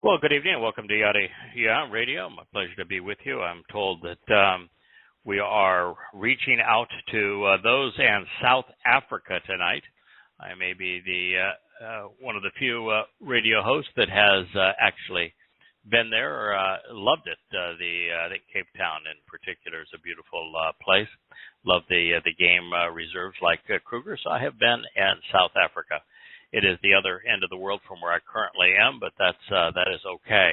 Well, good evening. Welcome to Yada Yahowah Radio. My pleasure to be with you. I'm told that we are reaching out to those in South Africa tonight. I may be the one of the few radio hosts that has actually been there or loved it. The Cape Town in particular is a beautiful place. Love the game reserves like Kruger. So I have been in South Africa. It is the other end of the world from where I currently am, but that is okay.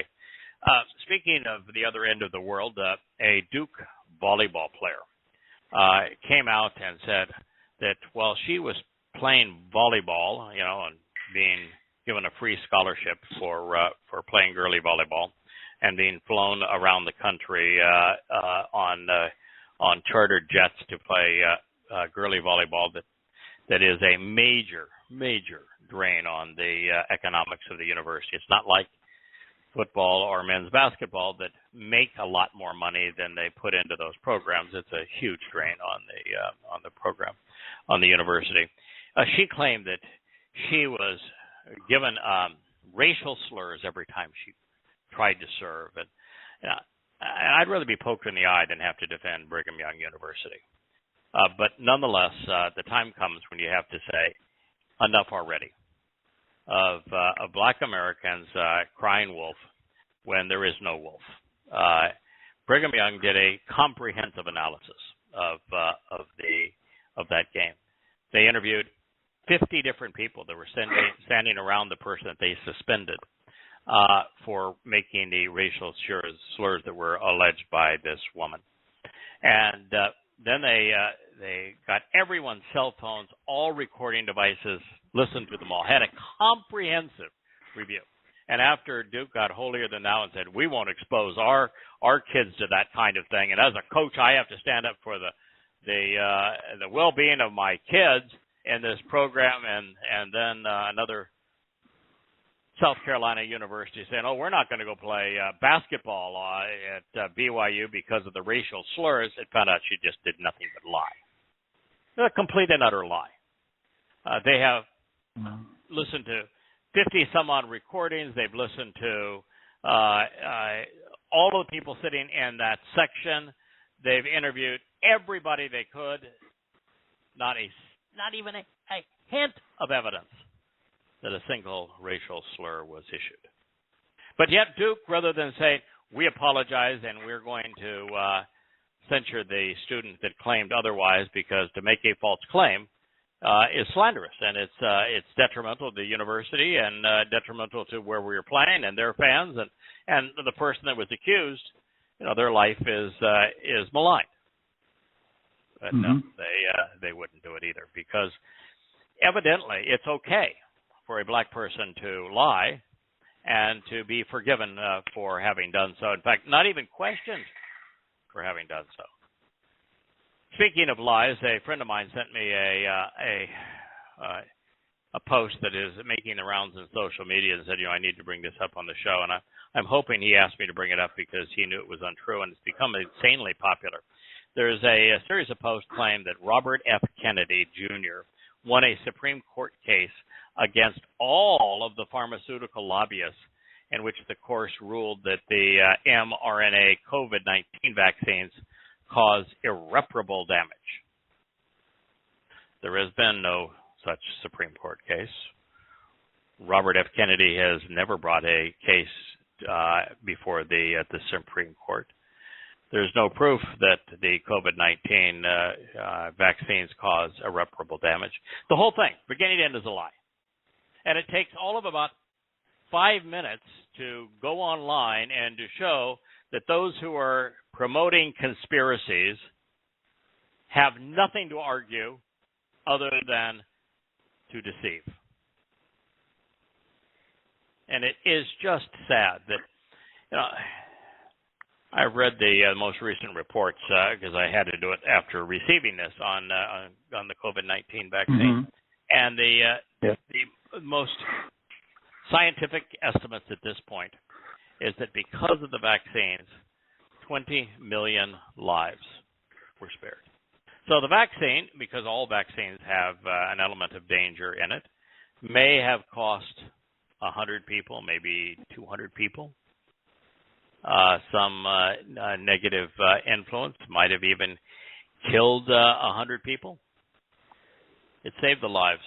Speaking of the other end of the world, a Duke volleyball player came out and said that while she was playing volleyball, and being given a free scholarship for playing girly volleyball, and being flown around the country on chartered jets to play girly volleyball, that is a major drain on the economics of the university. It's not like football or men's basketball that make a lot more money than they put into those programs. It's a huge drain on the program, on the university. She claimed that she was given racial slurs every time she tried to serve, and I'd rather be poked in the eye than have to defend Brigham Young University. But nonetheless, the time comes when you have to say, enough already of black Americans crying wolf when there is no wolf. Brigham Young did a comprehensive analysis of that game. They interviewed 50 different people that were standing around the person that they suspended for making the racial slurs that were alleged by this woman. And then they got everyone's cell phones, all recording devices, listened to them all, had a comprehensive review. And after Duke got holier than thou and said, we won't expose our kids to that kind of thing, and as a coach, I have to stand up for the well-being of my kids in this program, and then another South Carolina University saying, we're not going to go play basketball at BYU because of the racial slurs. It found out she just did nothing but lie. A complete and utter lie. They have listened to 50-some-odd recordings. They've listened to all of the people sitting in that section. They've interviewed everybody they could. Not even a hint of evidence that a single racial slur was issued. But yet Duke, rather than say, we apologize and we're going to censure the student that claimed otherwise, because to make a false claim is slanderous, and it's detrimental to the university and detrimental to where we were playing and their fans, and the person that was accused, their life is maligned. But no, they wouldn't do it either, because evidently it's okay for a black person to lie and to be forgiven for having done so. In fact, not even questioned for having done so. Speaking of lies, a friend of mine sent me a post that is making the rounds in social media and said, I need to bring this up on the show. And I'm hoping he asked me to bring it up because he knew it was untrue, and it's become insanely popular. There's a series of posts claim that Robert F. Kennedy, Jr. won a Supreme Court case against all of the pharmaceutical lobbyists, in which the court ruled that the mRNA COVID-19 vaccines cause irreparable damage. There has been no such Supreme Court case. Robert F. Kennedy has never brought a case before the Supreme Court. There's no proof that the COVID-19 vaccines cause irreparable damage. The whole thing, beginning to end, is a lie. And it takes all of about 5 minutes to go online and to show that those who are promoting conspiracies have nothing to argue other than to deceive. And it is just sad that, I've read the most recent reports because I had to do it after receiving this on the COVID-19 vaccine. And the most scientific estimates at this point is that because of the vaccines, 20 million lives were spared. So the vaccine, because all vaccines have an element of danger in it, may have cost 100 people, maybe 200 people. Some negative influence might have even killed 100 people. It saved the lives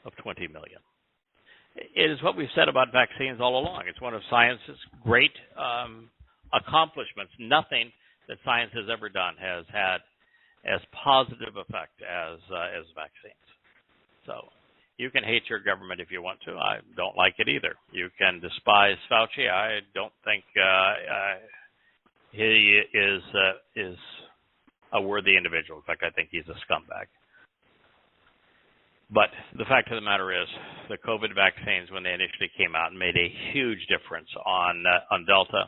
of 20 million. It is what we've said about vaccines all along. It's one of science's great accomplishments. Nothing that science has ever done has had as positive effect as vaccines. So you can hate your government if you want to. I don't like it either. You can despise Fauci. I don't think he is a worthy individual. In fact, I think he's a scumbag. But the fact of the matter is, the COVID vaccines, when they initially came out, made a huge difference on Delta.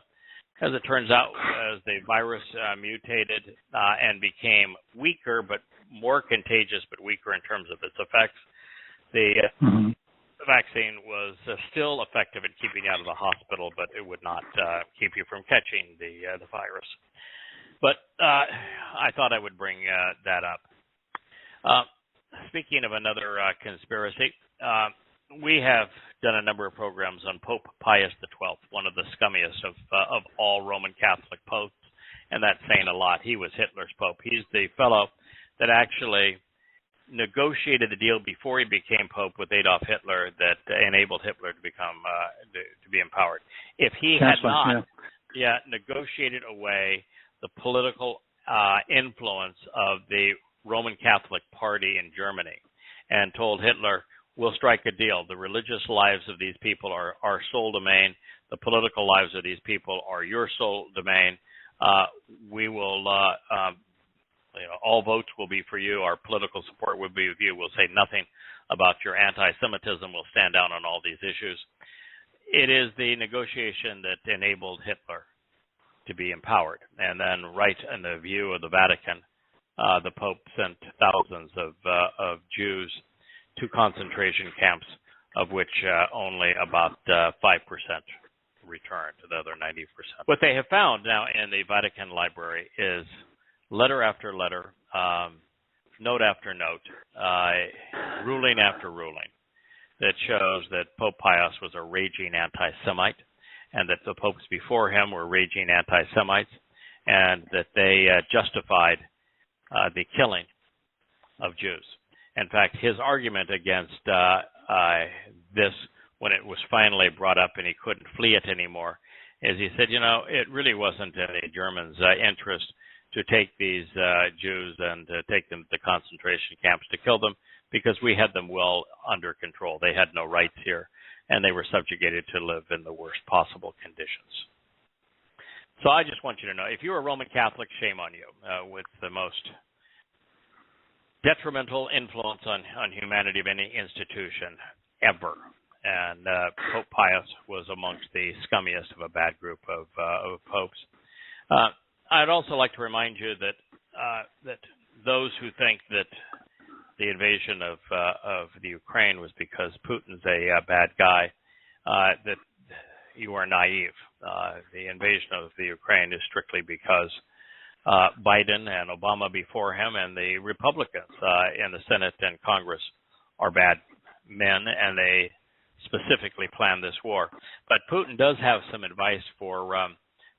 As it turns out, as the virus mutated and became weaker, but more contagious, but weaker in terms of its effects, the vaccine was still effective in keeping you out of the hospital, but it would not keep you from catching the virus. But I thought I would bring that up. Speaking of another conspiracy, we have done a number of programs on Pope Pius XII, one of the scummiest of all Roman Catholic popes, and that's saying a lot. He was Hitler's pope. He's the fellow that actually negotiated the deal before he became pope with Adolf Hitler that enabled Hitler to become to be empowered. If he had not negotiated away the political influence of the Roman Catholic Party in Germany and told Hitler, we'll strike a deal. The religious lives of these people are our sole domain. The political lives of these people are your sole domain. We will, all votes will be for you. Our political support will be with you. We'll say nothing about your anti-Semitism. We'll stand down on all these issues. It is the negotiation that enabled Hitler to be empowered. And then right in the view of the Vatican, the Pope sent thousands of Jews to concentration camps, of which only about 5% returned, the other 90%. What they have found now in the Vatican Library is letter after letter, note after note, ruling after ruling that shows that Pope Pius was a raging anti-Semite and that the popes before him were raging anti-Semites and that they justified the killing of Jews. In fact, his argument against this, when it was finally brought up and he couldn't flee it anymore, is he said, it really wasn't in the Germans' interest to take these Jews and to take them to concentration camps to kill them because we had them well under control. They had no rights here, and they were subjugated to live in the worst possible conditions. So I just want you to know, if you're a Roman Catholic, shame on you, with the most detrimental influence on humanity of any institution ever. And Pope Pius was amongst the scummiest of a bad group of popes. I'd also like to remind you that those who think that the invasion of the Ukraine was because Putin's a bad guy, that you are naive. The invasion of the Ukraine is strictly because Biden and Obama before him and the Republicans in the Senate and Congress are bad men, and they specifically planned this war. But Putin does have some advice for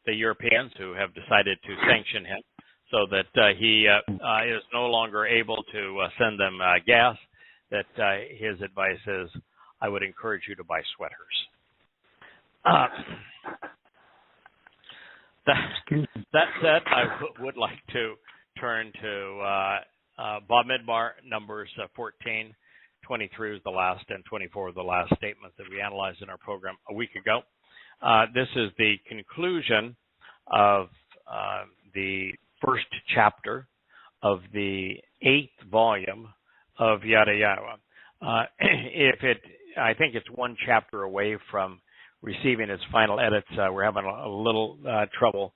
the Europeans who have decided to sanction him so that he is no longer able to send them gas, that his advice is, I would encourage you to buy sweaters. That said, I would like to turn to Bob Midbar, numbers 14, 23 is the last, and 24 are the last statements that we analyzed in our program a week ago. This is the conclusion of the first chapter of the 8th volume of Yada Yahowah. I think it's one chapter away from receiving its final edits. We're having a little trouble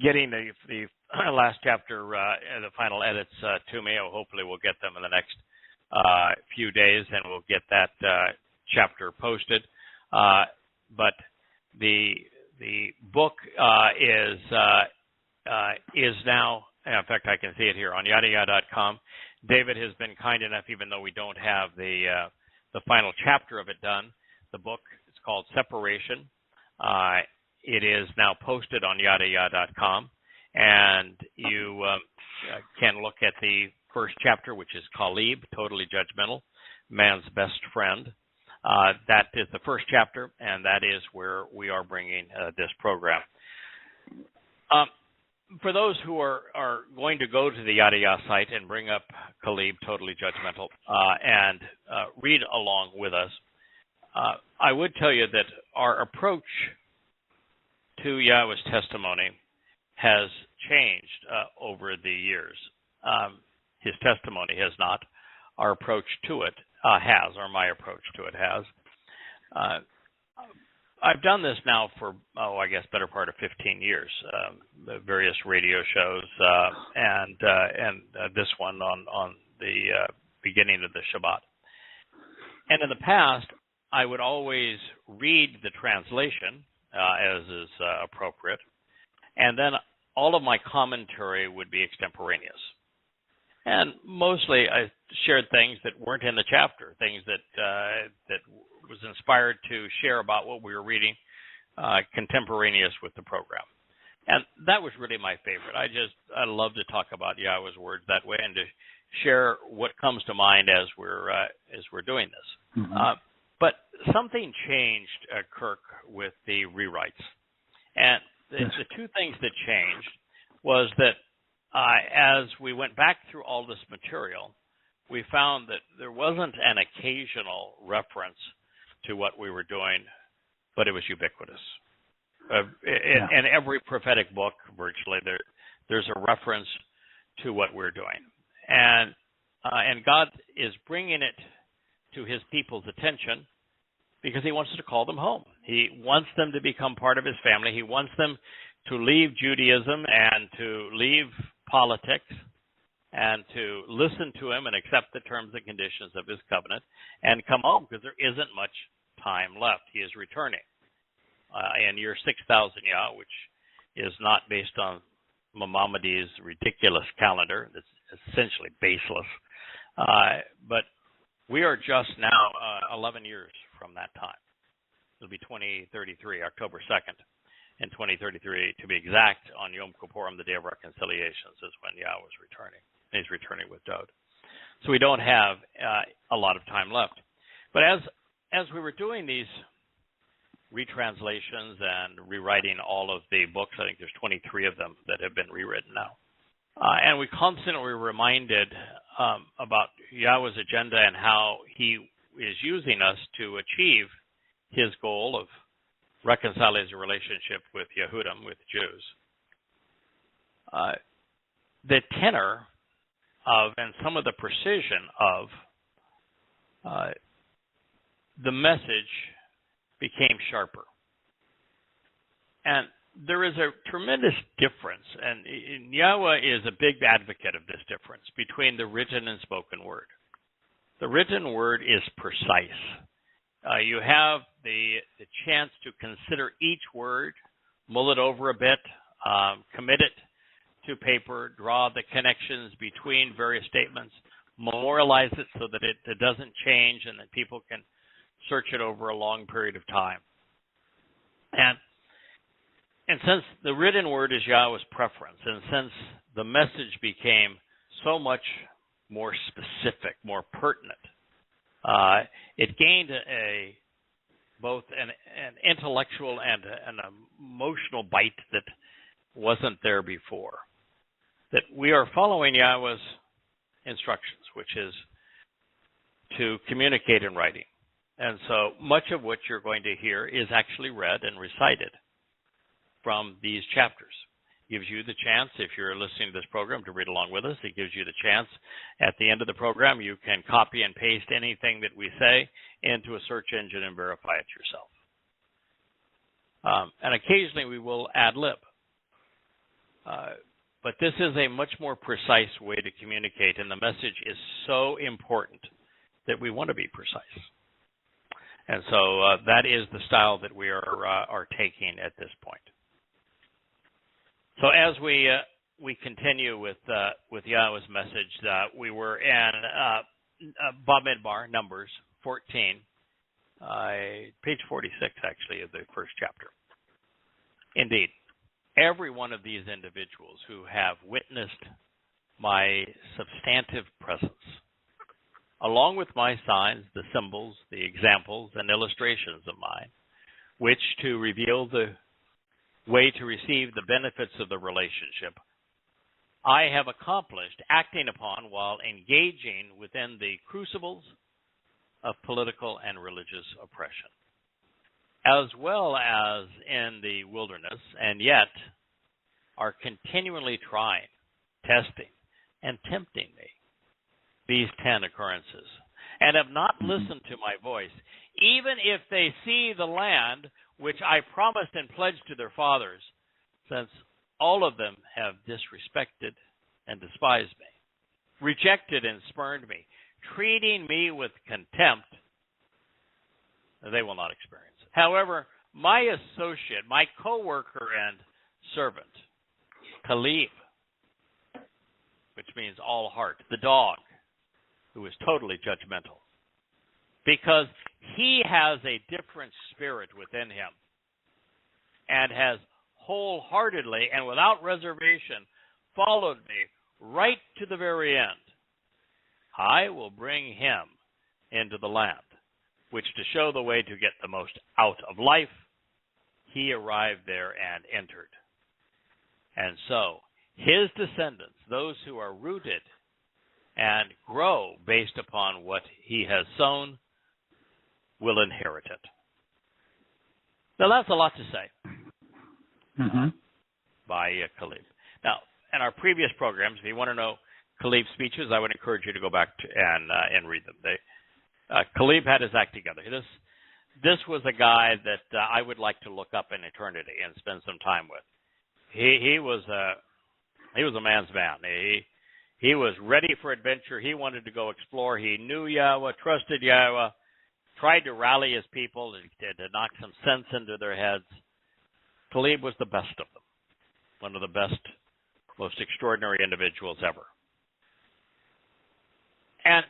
getting the last chapter, the final edits to me. Hopefully we'll get them in the next few days, and we'll get that chapter posted. But the book is now, in fact, I can see it here on yadayah.com. David has been kind enough, even though we don't have the final chapter of it done, the book. It's called Separation. It is now posted on YadaYah.com, and you can look at the first chapter, which is Kalib, Totally Judgmental, Man's Best Friend. That is the first chapter, and that is where we are bringing this program. For those who are going to go to the Yada Yah site and bring up Kalib, Totally Judgmental, and read along with us, I would tell you that our approach to Yahweh's testimony has changed over the years. His testimony has not. Our approach to it has, or my approach to it has. I've done this now for, I guess, better part of 15 years, various radio shows, and this one on the beginning of the Shabat. And in the past, I would always read the translation, as is appropriate, and then all of my commentary would be extemporaneous. And mostly I shared things that weren't in the chapter, things that was inspired to share about what we were reading, contemporaneous with the program. And that was really my favorite. I love to talk about Yahweh's words that way and to share what comes to mind as we're doing this. Mm-hmm. But something changed, Kirk, with the rewrites. And the two things that changed was that as we went back through all this material, we found that there wasn't an occasional reference to what we were doing, but it was ubiquitous. In every prophetic book, virtually, there's a reference to what we're doing. And God is bringing it to his people's attention because he wants to call them home. He wants them to become part of his family. He wants them to leave Judaism and to leave politics and to listen to him and accept the terms and conditions of his covenant and come home, because there isn't much time left. He is returning in year 6,000 Yah, which is not based on Maimonides' ridiculous calendar. That's essentially baseless. But we are just now 11 years from that time. It'll be 2033, October 2nd. In 2033, to be exact, on Yom Kippurim, the Day of Reconciliations, is when Yah was returning. He's returning with Dod. So we don't have a lot of time left. But as we were doing these retranslations and rewriting all of the books, I think there's 23 of them that have been rewritten now. And we constantly were reminded about Yahweh's agenda and how he is using us to achieve his goal of reconciling his relationship with Yehudim, with Jews. The tenor of and some of the precision of the message became sharper. And there is a tremendous difference, and Yahweh is a big advocate of this difference between the written and spoken word. The written word is precise. You have the chance to consider each word, mull it over a bit, commit it to paper, draw the connections between various statements, memorialize it so that it doesn't change and that people can search it over a long period of time. And since the written word is Yahweh's preference, and since the message became so much more specific, more pertinent, it gained both an intellectual and an emotional bite that wasn't there before. That we are following Yahweh's instructions, which is to communicate in writing. And so much of what you're going to hear is actually read and recited from these chapters. It gives you the chance, if you're listening to this program, to read along with us. It gives you the chance at the end of the program, you can copy and paste anything that we say into a search engine and verify it yourself. And occasionally we will ad lib. But this is a much more precise way to communicate, and the message is so important that we want to be precise. And so that is the style that we are taking at this point. So as we continue with Yahweh's message, we were in Bamidbar, Numbers 14, Page 46, actually, of the first chapter. Indeed, every one of these individuals who have witnessed my substantive presence, along with my signs, the symbols, the examples, and illustrations of mine, which to reveal the way to receive the benefits of the relationship, I have accomplished acting upon while engaging within the crucibles of political and religious oppression, as well as in the wilderness, and yet are continually trying, testing, and tempting me, these 10 occurrences, and have not listened to my voice, even if they see the land which I promised and pledged to their fathers, since all of them have disrespected and despised me, rejected and spurned me, treating me with contempt. They will not experience it. However, my associate, my co-worker and servant, Caleb, which means all heart, the dog, who is totally judgmental, because he has a different spirit within him and has wholeheartedly and without reservation followed me right to the very end. I will bring him into the land, which to show the way to get the most out of life, he arrived there and entered. And so his descendants, those who are rooted and grow based upon what he has sown, will inherit it. Now that's a lot to say by Caleb. Now, in our previous programs, if you want to know Caleb's speeches, I would encourage you to go back and read them. Caleb had his act together. This was a guy that I would like to look up in eternity and spend some time with. He was a man's man. He was ready for adventure. He wanted to go explore. He knew Yahweh, trusted Yahweh, tried to rally his people to knock some sense into their heads. Caleb was the best of them, one of the best, most extraordinary individuals ever. And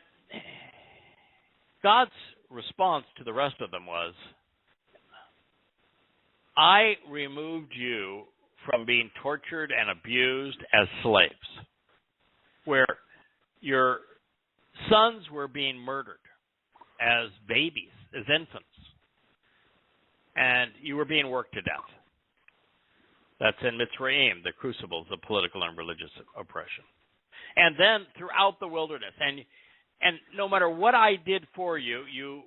God's response to the rest of them was, I removed you from being tortured and abused as slaves, where your sons were being murdered as babies, as infants, and you were being worked to death. That's in Mitzrayim, the crucibles of political and religious oppression. And then throughout the wilderness, and no matter what I did for you, you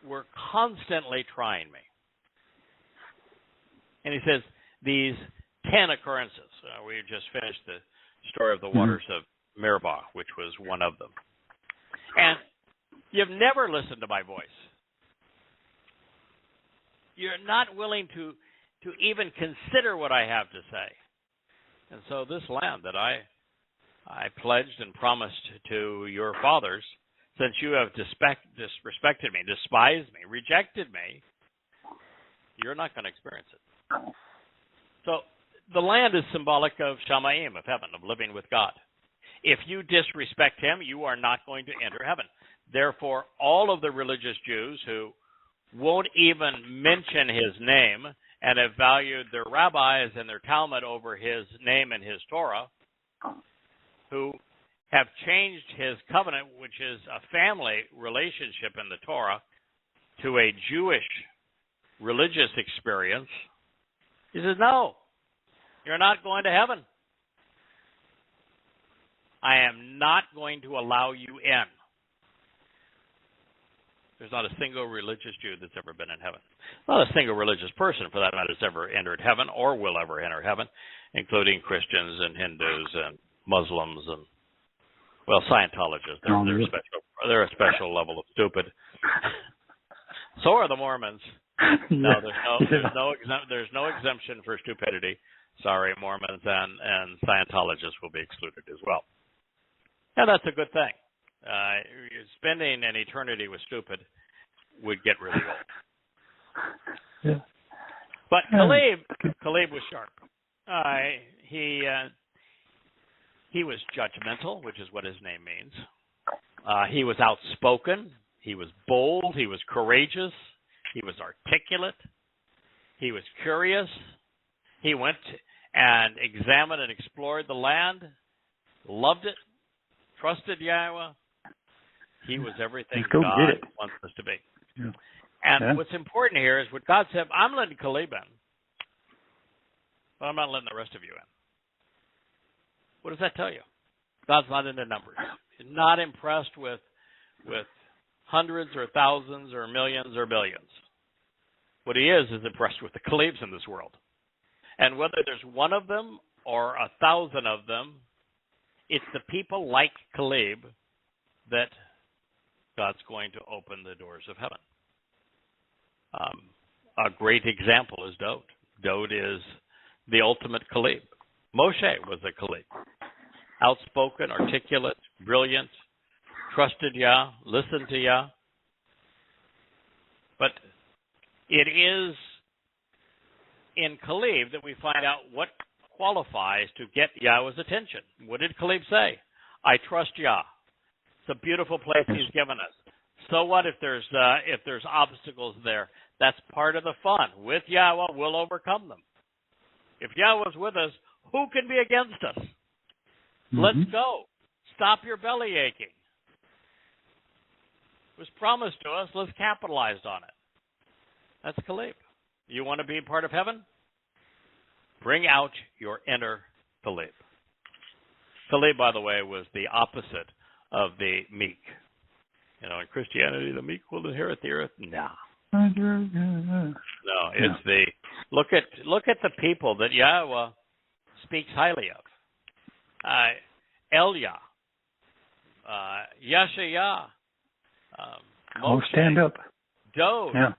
were constantly trying me. And he says, these 10 occurrences. We just finished the story of the waters of Meribah, which was one of them. And you've never listened to my voice. You're not willing to even consider what I have to say. And so this land that I pledged and promised to your fathers, since you have disrespected me, despised me, rejected me, you're not going to experience it. So the land is symbolic of Shamayim, of heaven, of living with God. If you disrespect him, you are not going to enter heaven. Therefore, all of the religious Jews who won't even mention his name and have valued their rabbis and their Talmud over his name and his Torah, who have changed his covenant, which is a family relationship in the Torah, to a Jewish religious experience, he says, no, you're not going to heaven. I am not going to allow you in. There's not a single religious Jew that's ever been in heaven. Not a single religious person, for that matter, has ever entered heaven or will ever enter heaven, including Christians and Hindus and Muslims and, well, Scientologists. They're a special level of stupid. So are the Mormons. No, there's no exemption for stupidity. Sorry, Mormons and Scientologists will be excluded as well. And that's a good thing. Spending an eternity with stupid would get really old. Yeah. But Caleb was sharp. He was judgmental, which is what his name means. He was outspoken. He was bold. He was courageous. He was articulate. He was curious. He went and examined and explored the land, loved it, trusted Yahweh. He was everything God wants us to be. Yeah. And what's important here is what God said, I'm letting Caleb in, but I'm not letting the rest of you in. What does that tell you? God's not into numbers. He's not impressed with hundreds or thousands or millions or billions. What he is impressed with the Calebs in this world. And whether there's one of them or 1,000 of them, it's the people like Caleb that God's going to open the doors of heaven. A great example is Dod. Dod is the ultimate Caleb. Moshe was a Caleb. Outspoken, articulate, brilliant, trusted Yah, listened to Yah. But it is in Caleb that we find out what qualifies to get Yahweh's attention. What did Caleb say? I trust Yah. It's a beautiful place he's given us. So what if there's obstacles there? That's part of the fun. With Yahweh, we'll overcome them. If Yahweh's with us, who can be against us? Mm-hmm. Let's go. Stop your belly aching. It was promised to us. Let's capitalize on it. That's Caleb. You want to be part of heaven? Bring out your inner Caleb. Caleb, by the way, was the opposite of the meek. You know, in Christianity, the meek will inherit the earth. No, it's the look at the people that Yahweh speaks highly of. Elia, Yeshayah, all stand up. Dod. Yeah.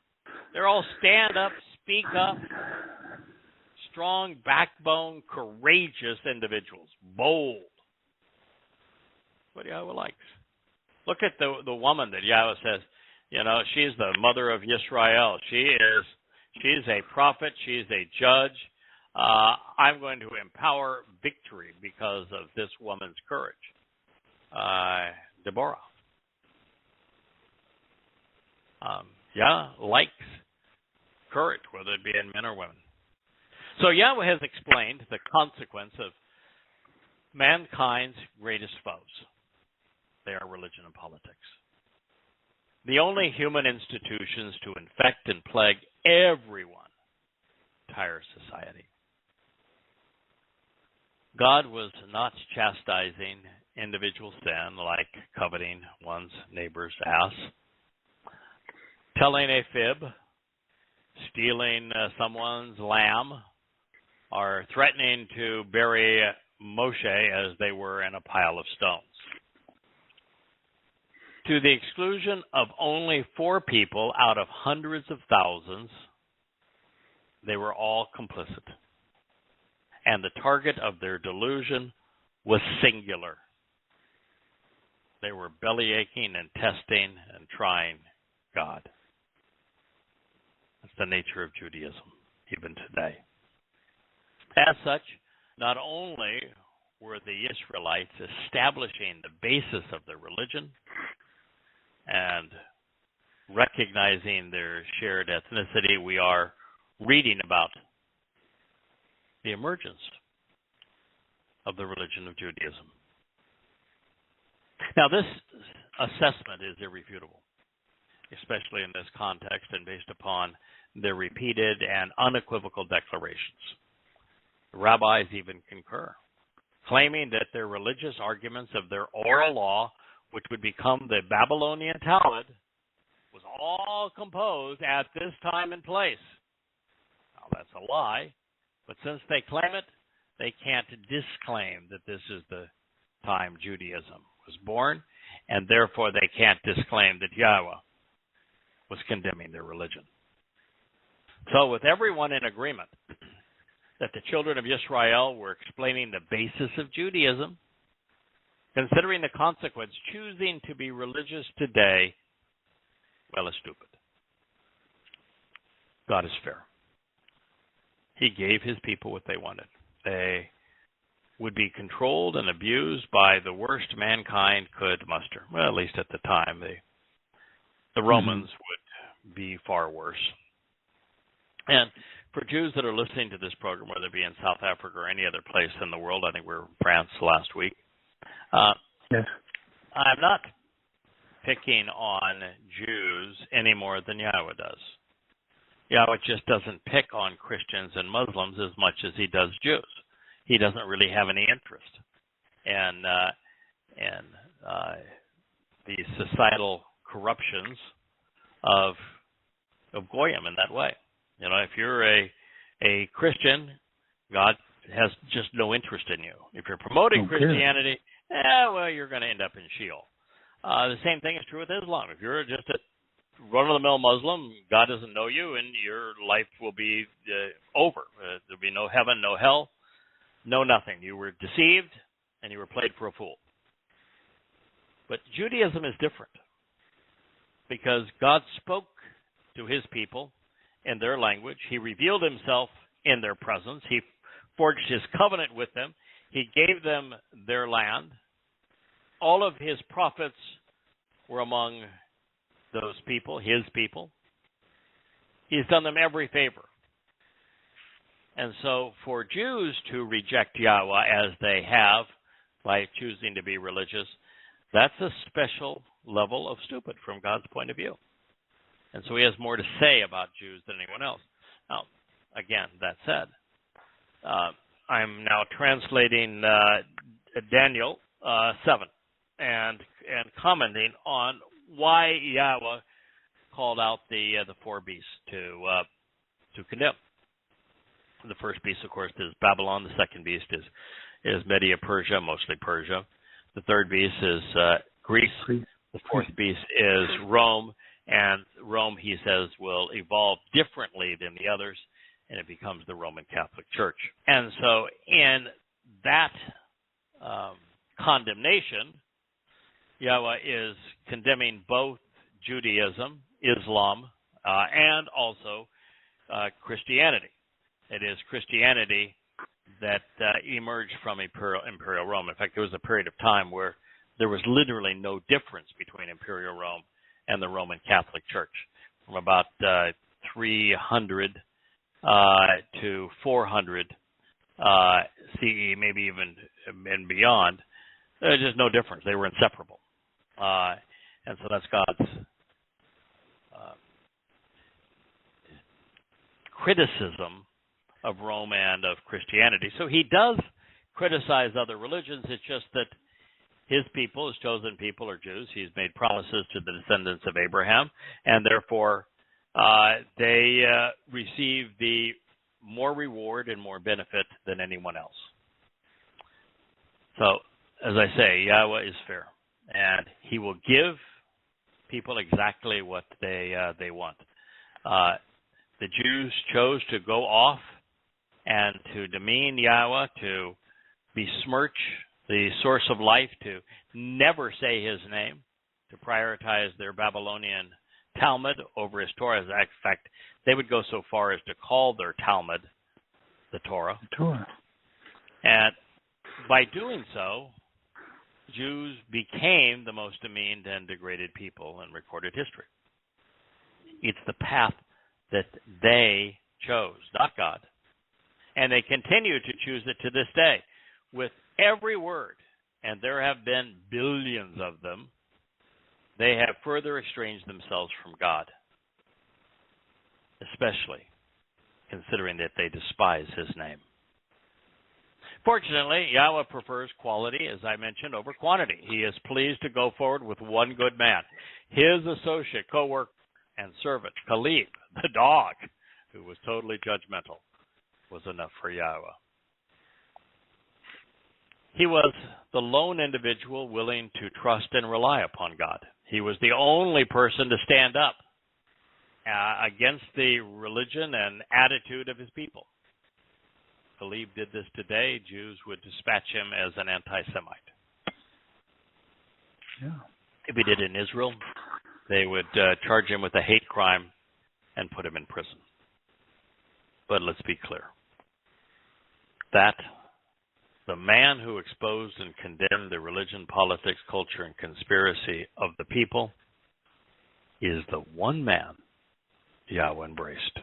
They're all stand up, speak up, strong backbone, courageous individuals, bold. What Yahweh likes. Look at the woman that Yahweh says, you know, she's the mother of Yisrael. She's a prophet. She's a judge. I'm going to empower victory because of this woman's courage. Deborah. Yah likes courage, whether it be in men or women. So Yahweh has explained the consequence of mankind's greatest foes. They are religion and politics. The only human institutions to infect and plague everyone, entire society. God was not chastising individual sin like coveting one's neighbor's ass, telling a fib, stealing someone's lamb, or threatening to bury Moshe as they were in a pile of stones. To the exclusion of only 4 people out of hundreds of thousands, they were all complicit. And the target of their delusion was singular. They were belly aching and testing and trying God. That's the nature of Judaism, even today. As such, not only were the Israelites establishing the basis of their religion and recognizing their shared ethnicity, we are reading about the emergence of the religion of Judaism. Now, this assessment is irrefutable, especially in this context and based upon their repeated and unequivocal declarations. The rabbis even concur, claiming that their religious arguments of their oral law, which would become the Babylonian Talmud, was all composed at this time and place. Now, that's a lie, but since they claim it, they can't disclaim that this is the time Judaism was born, and therefore they can't disclaim that Yahweh was condemning their religion. So with everyone in agreement that the children of Israel were explaining the basis of Judaism, considering the consequence, choosing to be religious today, well, is stupid. God is fair. He gave his people what they wanted. They would be controlled and abused by the worst mankind could muster. Well, at least at the time, the Romans would be far worse. And for Jews that are listening to this program, whether it be in South Africa or any other place in the world, I think we were in France last week, Yes. I'm not picking on Jews any more than Yahweh does. Yahweh just doesn't pick on Christians and Muslims as much as he does Jews. He doesn't really have any interest in the societal corruptions of Goyim in that way. You know, if you're a Christian, God has just no interest in you. If you're promoting Christianity, well, you're going to end up in Sheol. The same thing is true with Islam. If you're just a run-of-the-mill Muslim, God doesn't know you, and your life will be over. There'll be no heaven, no hell, no nothing. You were deceived, and you were played for a fool. But Judaism is different because God spoke to his people in their language. He revealed himself in their presence. He forged his covenant with them. He gave them their land. All of his prophets were among those people, his people. He's done them every favor. And so for Jews to reject Yahweh as they have by choosing to be religious, that's a special level of stupid from God's point of view. And so he has more to say about Jews than anyone else. Now, again, that said, I'm now translating Daniel 7 and commenting on why Yahweh called out the four beasts to condemn. The first beast, of course, is Babylon. The second beast is Media, Persia, mostly Persia. The third beast is Greece. The fourth beast is Rome. And Rome, he says, will evolve differently than the others, and it becomes the Roman Catholic Church. And so in that condemnation, Yahweh is condemning both Judaism, Islam, and also Christianity. It is Christianity that emerged from Imperial Rome. In fact, there was a period of time where there was literally no difference between Imperial Rome and the Roman Catholic Church. From about 300 to 400 CE, maybe even and beyond, there's just no difference. They were inseparable. And so that's God's criticism of Rome and of Christianity. So he does criticize other religions. It's just that his people, his chosen people, are Jews. He's made promises to the descendants of Abraham, and therefore they receive the more reward and more benefit than anyone else. So, as I say, Yahweh is fair, and he will give people exactly what they want. The Jews chose to go off and to demean Yahweh, to besmirch the source of life, to never say his name, to prioritize their Babylonian Talmud over his Torah. In fact, they would go so far as to call their Talmud the Torah. And by doing so, Jews became the most demeaned and degraded people in recorded history. It's the path that they chose, not God. And they continue to choose it to this day with every word, and there have been billions of them. They have further estranged themselves from God, especially considering that they despise his name. Fortunately, Yahweh prefers quality, as I mentioned, over quantity. He is pleased to go forward with one good man. His associate, co-worker, and servant, Caleb, the dog, who was totally judgmental, was enough for Yahweh. He was the lone individual willing to trust and rely upon God. He was the only person to stand up against the religion and attitude of his people. If Caleb did this today, Jews would dispatch him as an anti-Semite. Yeah. If he did it in Israel, they would charge him with a hate crime and put him in prison. But let's be clear. That the man who exposed and condemned the religion, politics, culture, and conspiracy of the people is the one man Yahowah embraced.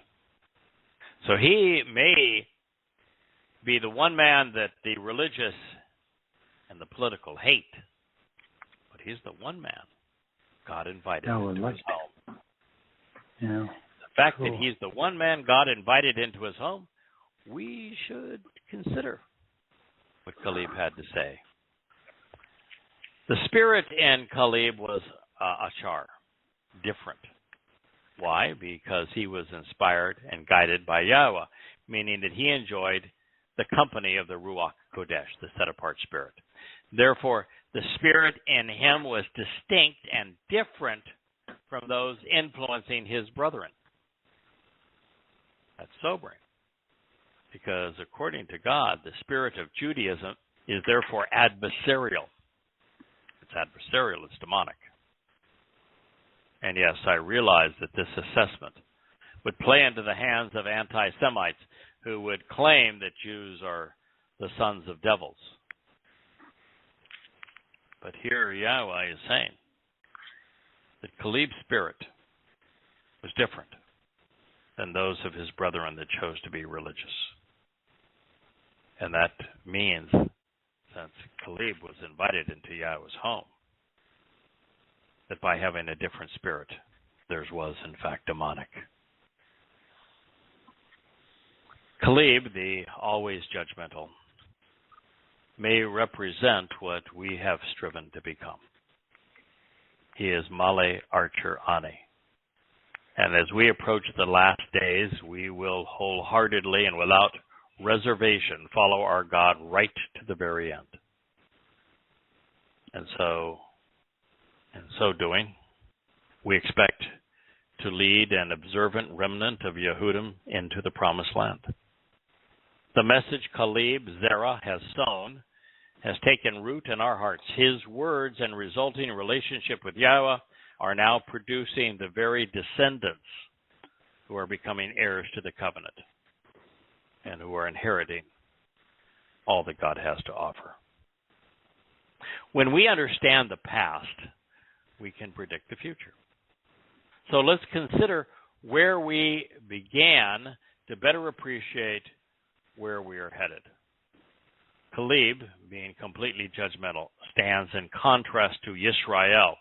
So he may be the one man that the religious and the political hate, but he's the one man God invited into his home. Yeah. The fact that he's the one man God invited into his home, we should consider what Caleb had to say. The spirit in Caleb was Achar, different. Why? Because he was inspired and guided by Yahowah, meaning that he enjoyed the company of the Ruach Kodesh, the set-apart spirit. Therefore, the spirit in him was distinct and different from those influencing his brethren. That's sobering, because according to God, the spirit of Judaism is therefore adversarial. It's adversarial, it's demonic. And yes, I realize that this assessment would play into the hands of anti-Semites who would claim that Jews are the sons of devils. But here Yahowah is saying that Caleb's spirit was different than those of his brethren that chose to be religious. And that means, since Caleb was invited into Yahowah's home, that by having a different spirit, theirs was in fact demonic. Caleb, the always judgmental, may represent what we have striven to become. He is Male Archer Ani. And as we approach the last days, we will wholeheartedly and without reservation follow our God right to the very end. And so, in so doing, we expect to lead an observant remnant of Yehudim into the promised land. The message Caleb Zerah has sown has taken root in our hearts. His words and resulting relationship with Yahowah are now producing the very descendants who are becoming heirs to the covenant and who are inheriting all that God has to offer. When we understand the past, we can predict the future. So let's consider where we began to better appreciate where we are headed. Caleb, being completely judgmental, stands in contrast to Yisrael,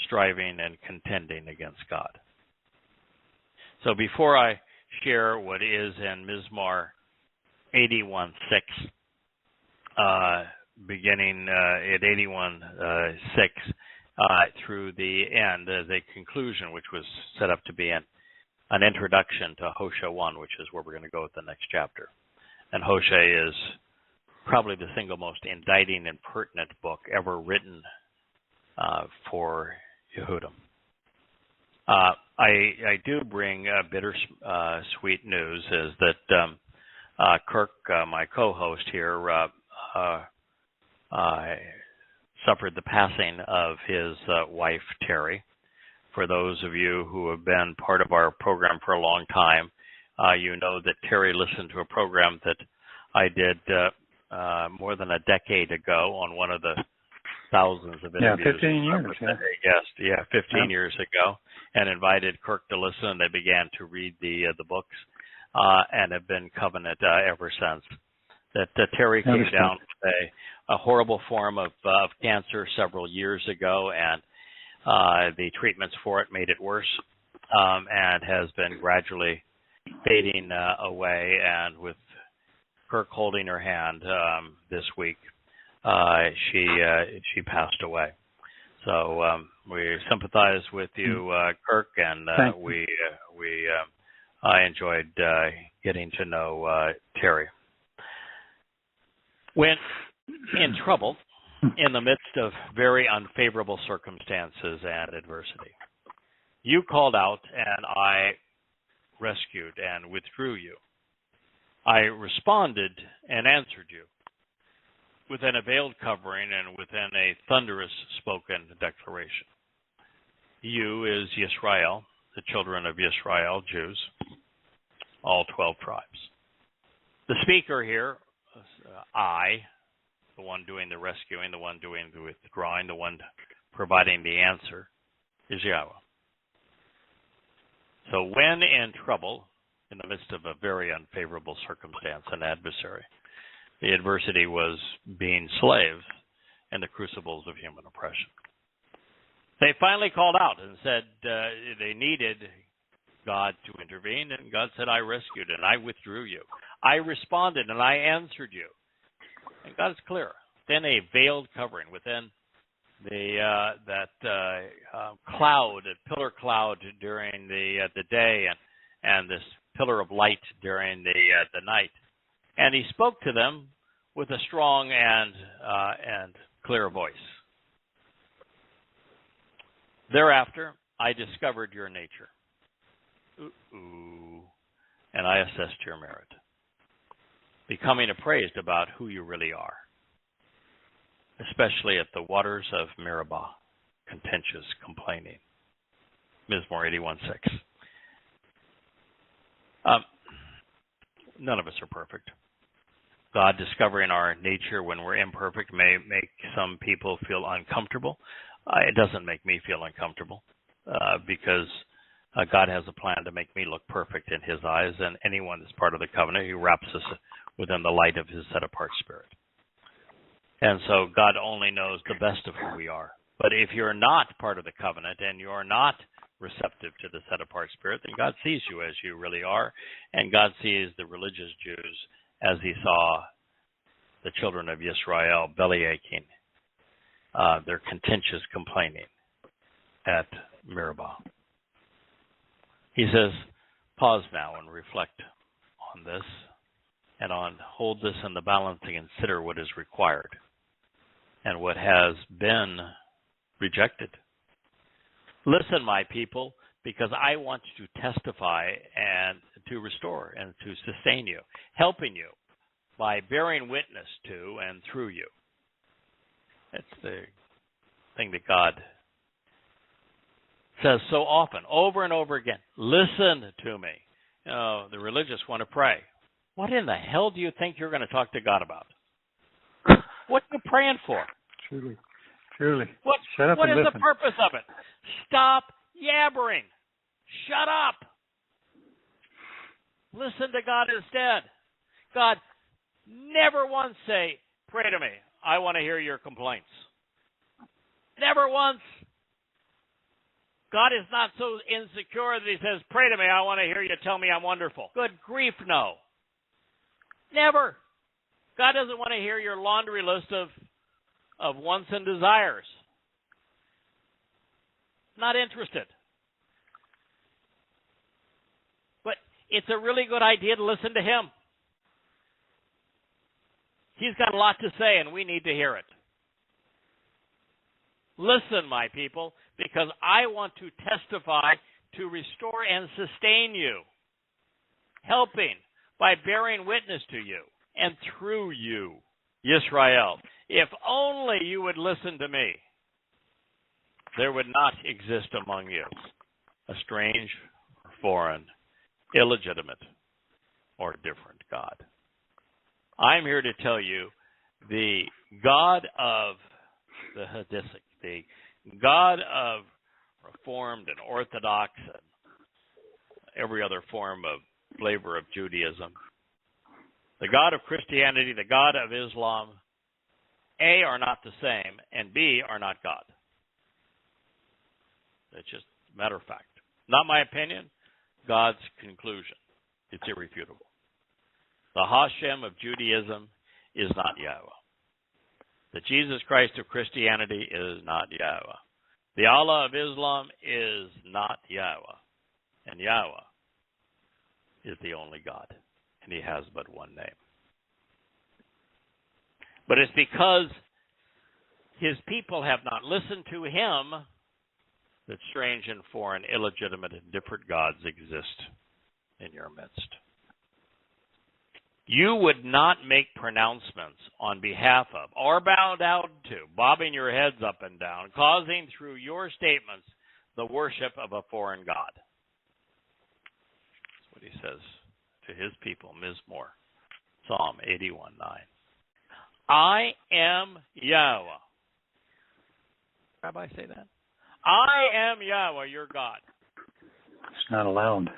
striving and contending against God. So before I share what is in Mizmar 81:6, beginning at 81:6 through the end as a conclusion, which was set up to be an introduction to Hosea 1, which is where we're going to go with the next chapter. And Hosea is probably the single most indicting and pertinent book ever written for Yehudim. I do bring bittersweet news, is that Kirk, my co-host here, suffered the passing of his wife, Terry. For those of you who have been part of our program for a long time, you know that Terry listened to a program that I did more than a decade ago on one of the thousands of interviews. Yeah, 15 years. Yeah. 15 years ago, and invited Kirk to listen. And they began to read the books and have been covenant ever since. That Terry came down with a horrible form of cancer several years ago, and the treatments for it made it worse, and has been gradually fading away. And with Kirk holding her hand this week, she passed away. So we sympathize with you, Kirk, and I enjoyed getting to know Terry. When in trouble, in the midst of very unfavorable circumstances and adversity, you called out, and I rescued and withdrew you. I responded and answered you within a veiled covering and within a thunderous spoken declaration. You is Yisrael, the children of Yisrael, Jews, all 12 tribes. The speaker here, I, the one doing the rescuing, the one doing the withdrawing, the one providing the answer, is Yahowah. So when in trouble, in the midst of a very unfavorable circumstance and adversary, the adversity was being slaves in the crucibles of human oppression. They finally called out and said they needed God to intervene, and God said, I rescued and I withdrew you. I responded and I answered you. And God is clear. Then a veiled covering within that cloud, a pillar cloud during the day, and this pillar of light during the night. And he spoke to them with a strong and clear voice. Thereafter, I discovered your nature. And I assessed your merit, becoming appraised about who you really are, especially at the waters of Meribah, contentious, complaining. Mizmor 81:6. None of us are perfect. God discovering our nature when we're imperfect may make some people feel uncomfortable. It doesn't make me feel uncomfortable because God has a plan to make me look perfect in his eyes, and anyone that's part of the covenant, he wraps us within the light of his set-apart spirit. And so God only knows the best of who we are. But if you're not part of the covenant and you're not receptive to the set-apart spirit, then God sees you as you really are, and God sees the religious Jews as he saw the children of Israel bellyaching, their contentious complaining at Meribah. He says, pause now and reflect on this and hold this in the balance and consider what is required and what has been rejected. Listen, my people, because I want to testify and to restore and to sustain you, helping you by bearing witness to and through you. That's the thing that God says so often, over and over again. Listen to me. You know, the religious want to pray. What in the hell do you think you're going to talk to God about? What are you praying for? Truly. Shut up and listen. What is the purpose of it? Stop yabbering. Shut up. Listen to God instead. God, never once say, pray to me. I want to hear your complaints. Never once. God is not so insecure that he says, pray to me, I want to hear you tell me I'm wonderful. Good grief, no. Never. God doesn't want to hear your laundry list of wants and desires. Not interested. But it's a really good idea to listen to him. He's got a lot to say, and we need to hear it. Listen, my people, because I want to testify to restore and sustain you, helping by bearing witness to you and through you, Yisrael. If only you would listen to me, there would not exist among you a strange, foreign, illegitimate, or different God. I'm here to tell you the God of the Hadithic, the God of Reformed and Orthodox and every other form of flavor of Judaism, the God of Christianity, the God of Islam, A, are not the same, and B, are not God. It's just a matter of fact. Not my opinion, God's conclusion. It's irrefutable. The Hashem of Judaism is not Yahweh. The Jesus Christ of Christianity is not Yahweh. The Allah of Islam is not Yahweh. And Yahweh is the only God. And he has but one name. But it's because his people have not listened to him that strange and foreign, illegitimate, and different gods exist in your midst. You would not make pronouncements on behalf of or bow down to, bobbing your heads up and down, causing through your statements the worship of a foreign god. That's what he says to his people, Mizmor, Psalm 81:9. I am Yahweh. Rabbi, say that. I am Yahweh, your God. It's not allowed.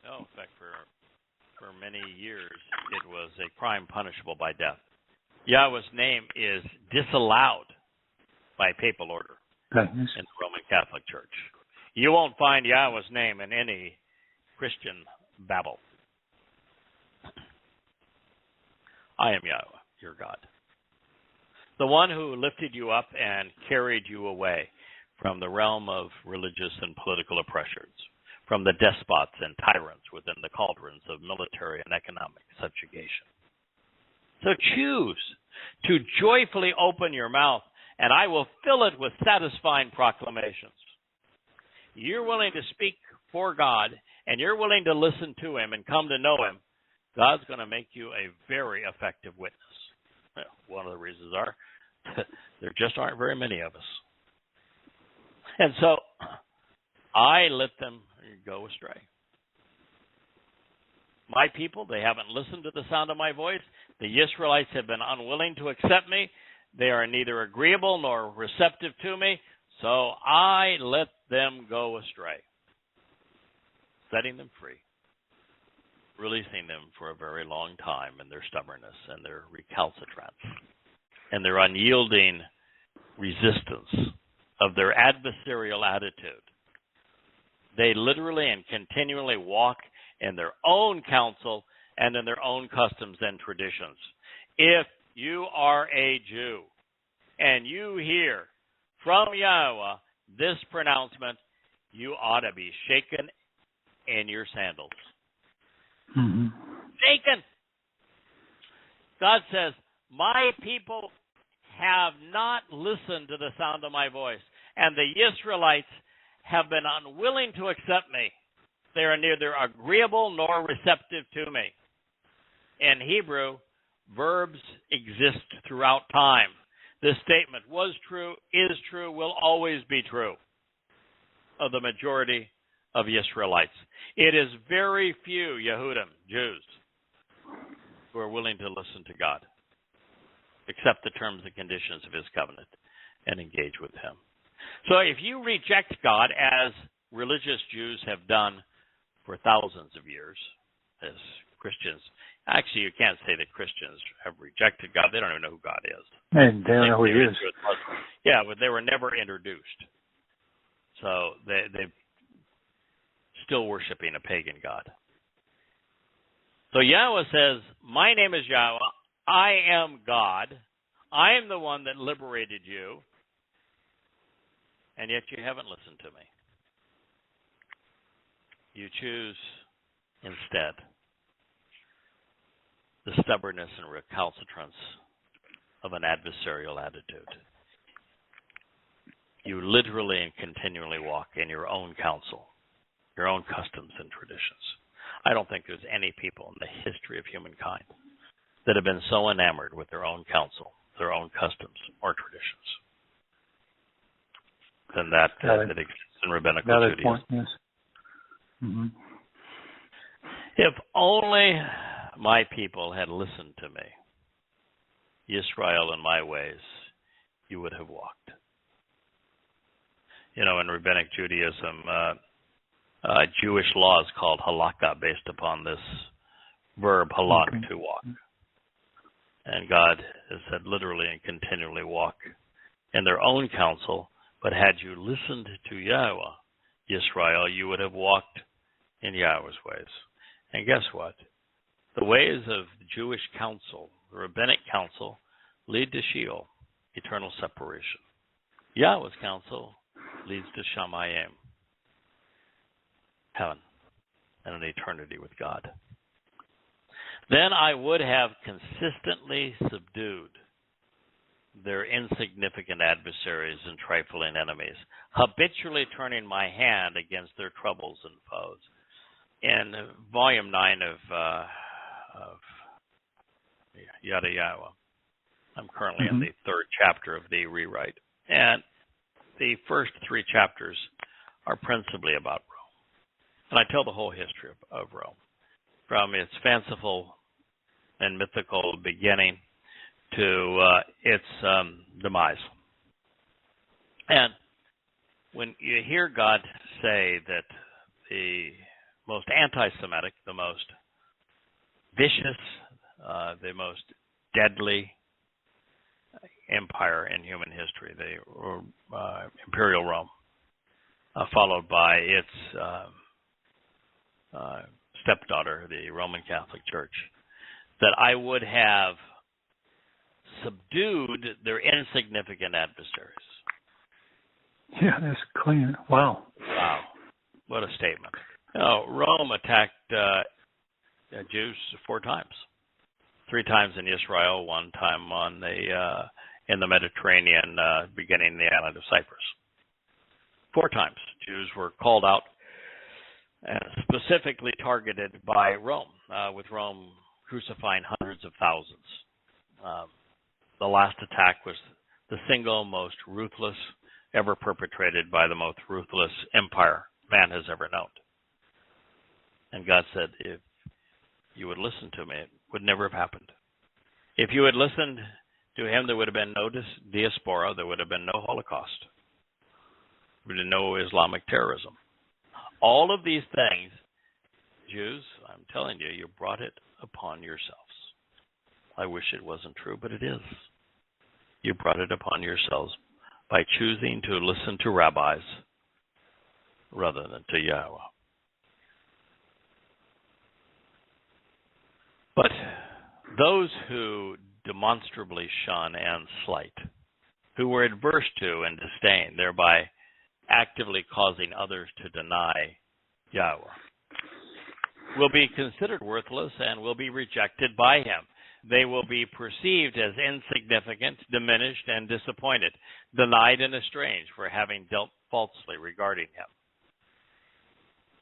No, in fact, for many years, it was a crime punishable by death. Yahweh's name is disallowed by papal order in the Roman Catholic Church. You won't find Yahweh's name in any Christian Bible. I am Yahweh, your God, the one who lifted you up and carried you away from the realm of religious and political oppressors, from the despots and tyrants within the cauldrons of military and economic subjugation. So choose to joyfully open your mouth, and I will fill it with satisfying proclamations. You're willing to speak for God, and you're willing to listen to Him and come to know Him, God's going to make you a very effective witness. Well, one of the reasons are there just aren't very many of us. And so I let them go astray. My people, they haven't listened to the sound of my voice. The Israelites have been unwilling to accept me. They are neither agreeable nor receptive to me. So I let them go astray, setting them free, releasing them for a very long time in their stubbornness and their recalcitrance and their unyielding resistance of their adversarial attitude. They literally and continually walk in their own counsel and in their own customs and traditions. If you are a Jew and you hear from Yahweh this pronouncement, you ought to be shaken in your sandals. Mm-hmm. Shaken. God says, my people have not listened to the sound of my voice, and the Israelites have been unwilling to accept me. They are neither agreeable nor receptive to me. In Hebrew, verbs exist throughout time. This statement was true, is true, will always be true of the majority of Israelites. It is very few Yehudim, Jews, who are willing to listen to God, accept the terms and conditions of His covenant, and engage with Him. So if you reject God, as religious Jews have done for thousands of years, as Christians, actually you can't say that Christians have rejected God. They don't even know who God is. And they don't know who He is. Yeah, but they were never introduced. So they're still worshiping a pagan God. So Yahweh says, my name is Yahweh. I am God. I am the one that liberated you. And yet you haven't listened to me. You choose instead the stubbornness and recalcitrance of an adversarial attitude. You literally and continually walk in your own counsel, your own customs and traditions. I don't think there's any people in the history of humankind that have been so enamored with their own counsel, their own customs or traditions, than that exists in rabbinical Judaism. Point, yes. Mm-hmm. If only my people had listened to me, Israel, in my ways, you would have walked. You know, in rabbinic Judaism, Jewish law is called halakha, based upon this verb halak, to walk. And God has said literally and continually walk in their own counsel, but had you listened to Yahweh, Israel, you would have walked in Yahweh's ways. And guess what? The ways of Jewish counsel, the rabbinic counsel, lead to Sheol, eternal separation. Yahweh's counsel leads to Shamayim, heaven, and an eternity with God. Then I would have consistently subdued their insignificant adversaries and trifling enemies, habitually turning my hand against their troubles and foes. In volume 9 of Yada Yahowah, I'm currently in the third chapter of the rewrite. And the first 3 chapters are principally about Rome. And I tell the whole history of Rome, from its fanciful and mythical beginning to its demise. And when you hear God say that the most anti-Semitic, the most vicious, the most deadly empire in human history, the Imperial Rome, followed by its stepdaughter, the Roman Catholic Church, that I would have subdued their insignificant adversaries. Yeah, that's clean. Wow. Wow. What a statement. Rome attacked Jews 4 times. 3 times in Israel, 1 time on in the Mediterranean, beginning the island of Cyprus. 4 times Jews were called out and specifically targeted by Rome, with Rome crucifying hundreds of thousands. The last attack was the single most ruthless ever perpetrated by the most ruthless empire man has ever known. And God said, if you would listen to me, it would never have happened. If you had listened to him, there would have been no diaspora, there would have been no Holocaust, there would have been no Islamic terrorism. All of these things, Jews, I'm telling you, you brought it upon yourselves. I wish it wasn't true, but it is. You brought it upon yourselves by choosing to listen to rabbis rather than to Yahweh. But those who demonstrably shun and slight, who were adverse to and disdain, thereby actively causing others to deny Yahweh, will be considered worthless and will be rejected by him. They will be perceived as insignificant, diminished, and disappointed, denied and estranged for having dealt falsely regarding him.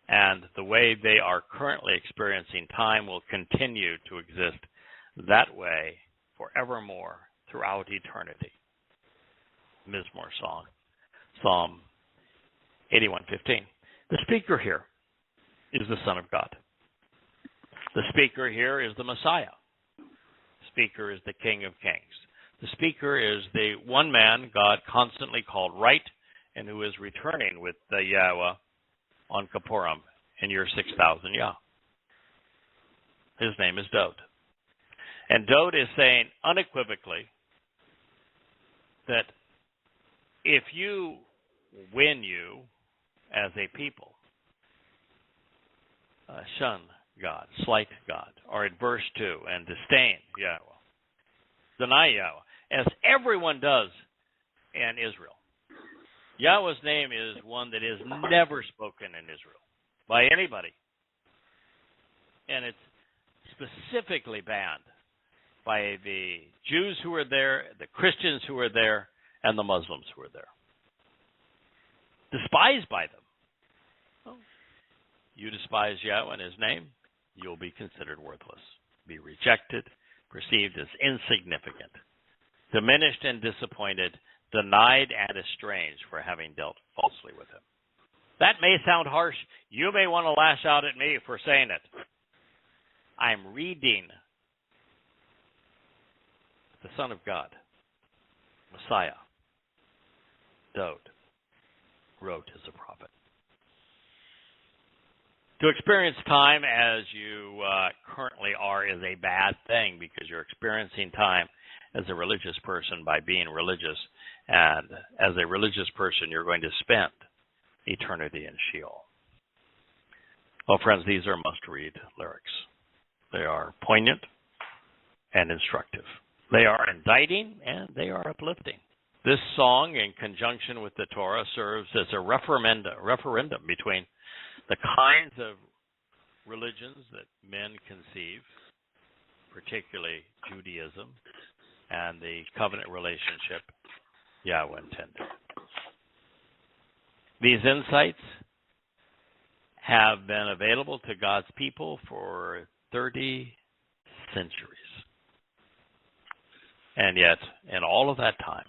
And the way they are currently experiencing time will continue to exist that way forevermore throughout eternity. Mizmor song, Psalm 81:15. The speaker here is the Son of God. The speaker here is the Messiah. The speaker is the King of Kings. The speaker is the one man God constantly called right and who is returning with the Yahweh on Kippurim in year 6,000 Yah. His name is Dod. And Dod is saying unequivocally that if you win you as a people, shun God, slight God, are adverse to and disdain Yahweh, deny Yahweh, as everyone does in Israel. Yahweh's name is one that is never spoken in Israel by anybody. And it's specifically banned by the Jews who were there, the Christians who were there, and the Muslims who were there. Despised by them. Well, you despise Yahweh and his name, you'll be considered worthless, be rejected, perceived as insignificant, diminished and disappointed, denied and estranged for having dealt falsely with him. That may sound harsh. You may want to lash out at me for saying it. I'm reading the Son of God, Messiah, Dod, wrote as a prophet. To experience time as you currently are is a bad thing because you're experiencing time as a religious person by being religious. And as a religious person, you're going to spend eternity in Sheol. Well, friends, these are must-read lyrics. They are poignant and instructive. They are indicting and they are uplifting. This song, in conjunction with the Torah, serves as a referendum between the kinds of religions that men conceive, particularly Judaism, and the covenant relationship Yahweh intended. These insights have been available to God's people for 30 centuries. And yet, in all of that time,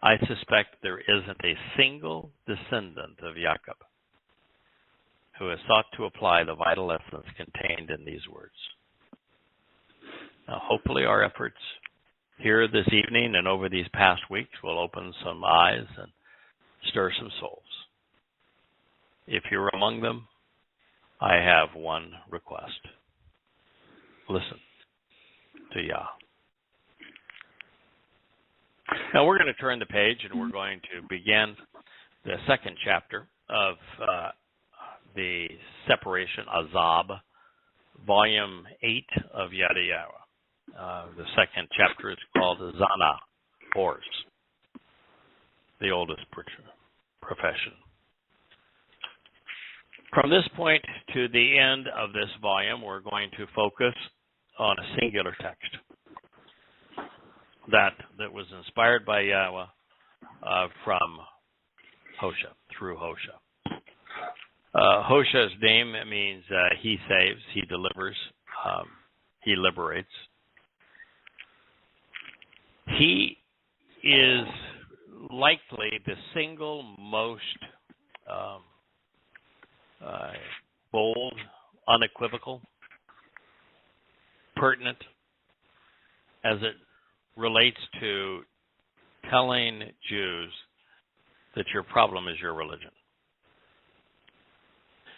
I suspect there isn't a single descendant of Jacob who has sought to apply the vital lessons contained in these words. Now, hopefully our efforts here this evening and over these past weeks will open some eyes and stir some souls. if you're among them, I have one request. Listen to Yah. Now we're going to turn the page and we're going to begin the second chapter of the Separation, Azab, Volume 8 of Yada Yahowah. The second chapter is called Zana, Horse, the oldest profession. From this point to the end of this volume, we're going to focus on a singular text that was inspired by Yahweh from Hosea, through Hosea. Hosea's name means he saves, he delivers, he liberates. He is likely the single most bold, unequivocal, pertinent as it relates to telling Jews that your problem is your religion.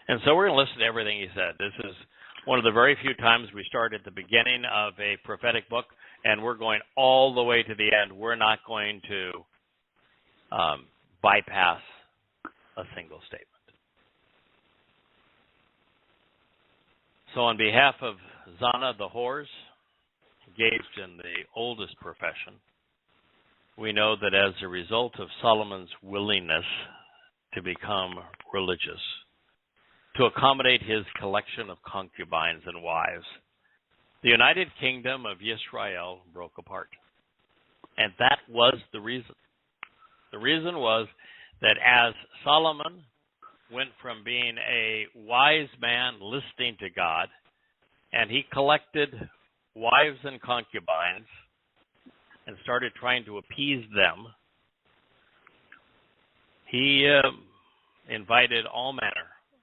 And so we're going to listen to everything he said. This is one of the very few times we start at the beginning of a prophetic book, and we're going all the way to the end. We're not going to bypass a single statement. So on behalf of Zana the whores, engaged in the oldest profession, we know that as a result of Solomon's willingness to become religious, to accommodate his collection of concubines and wives, the United Kingdom of Israel broke apart. And that was the reason. The reason was that as Solomon went from being a wise man listening to God, and he collected wives and concubines and started trying to appease them, he invited all manner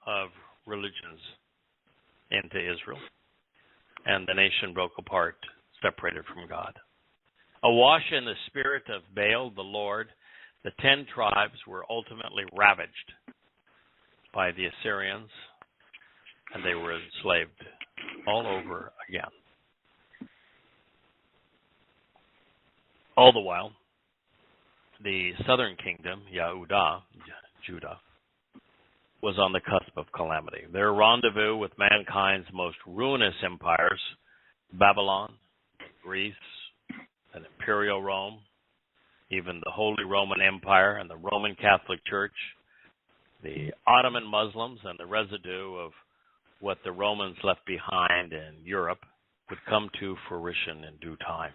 of religions into Israel, and the nation broke apart, separated from God. Awash in the spirit of Baal, the Lord, the 10 tribes were ultimately ravaged by the Assyrians, and they were enslaved all over again. All the while, the southern kingdom, Judah, was on the cusp of calamity. Their rendezvous with mankind's most ruinous empires, Babylon, Greece, and Imperial Rome, even the Holy Roman Empire and the Roman Catholic Church, the Ottoman Muslims, and the residue of what the Romans left behind in Europe would come to fruition in due time.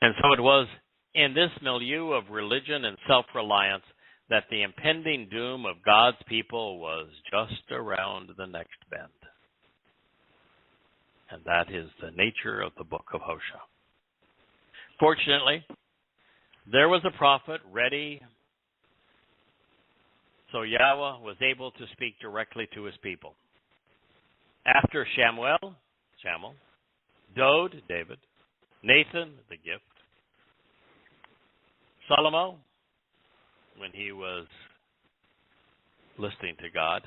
And so it was in this milieu of religion and self-reliance that the impending doom of God's people was just around the next bend. And that is the nature of the book of Hosea. Fortunately, there was a prophet ready, so Yahweh was able to speak directly to his people. After Samuel, David, Nathan, the gift, Solomon, when he was listening to God,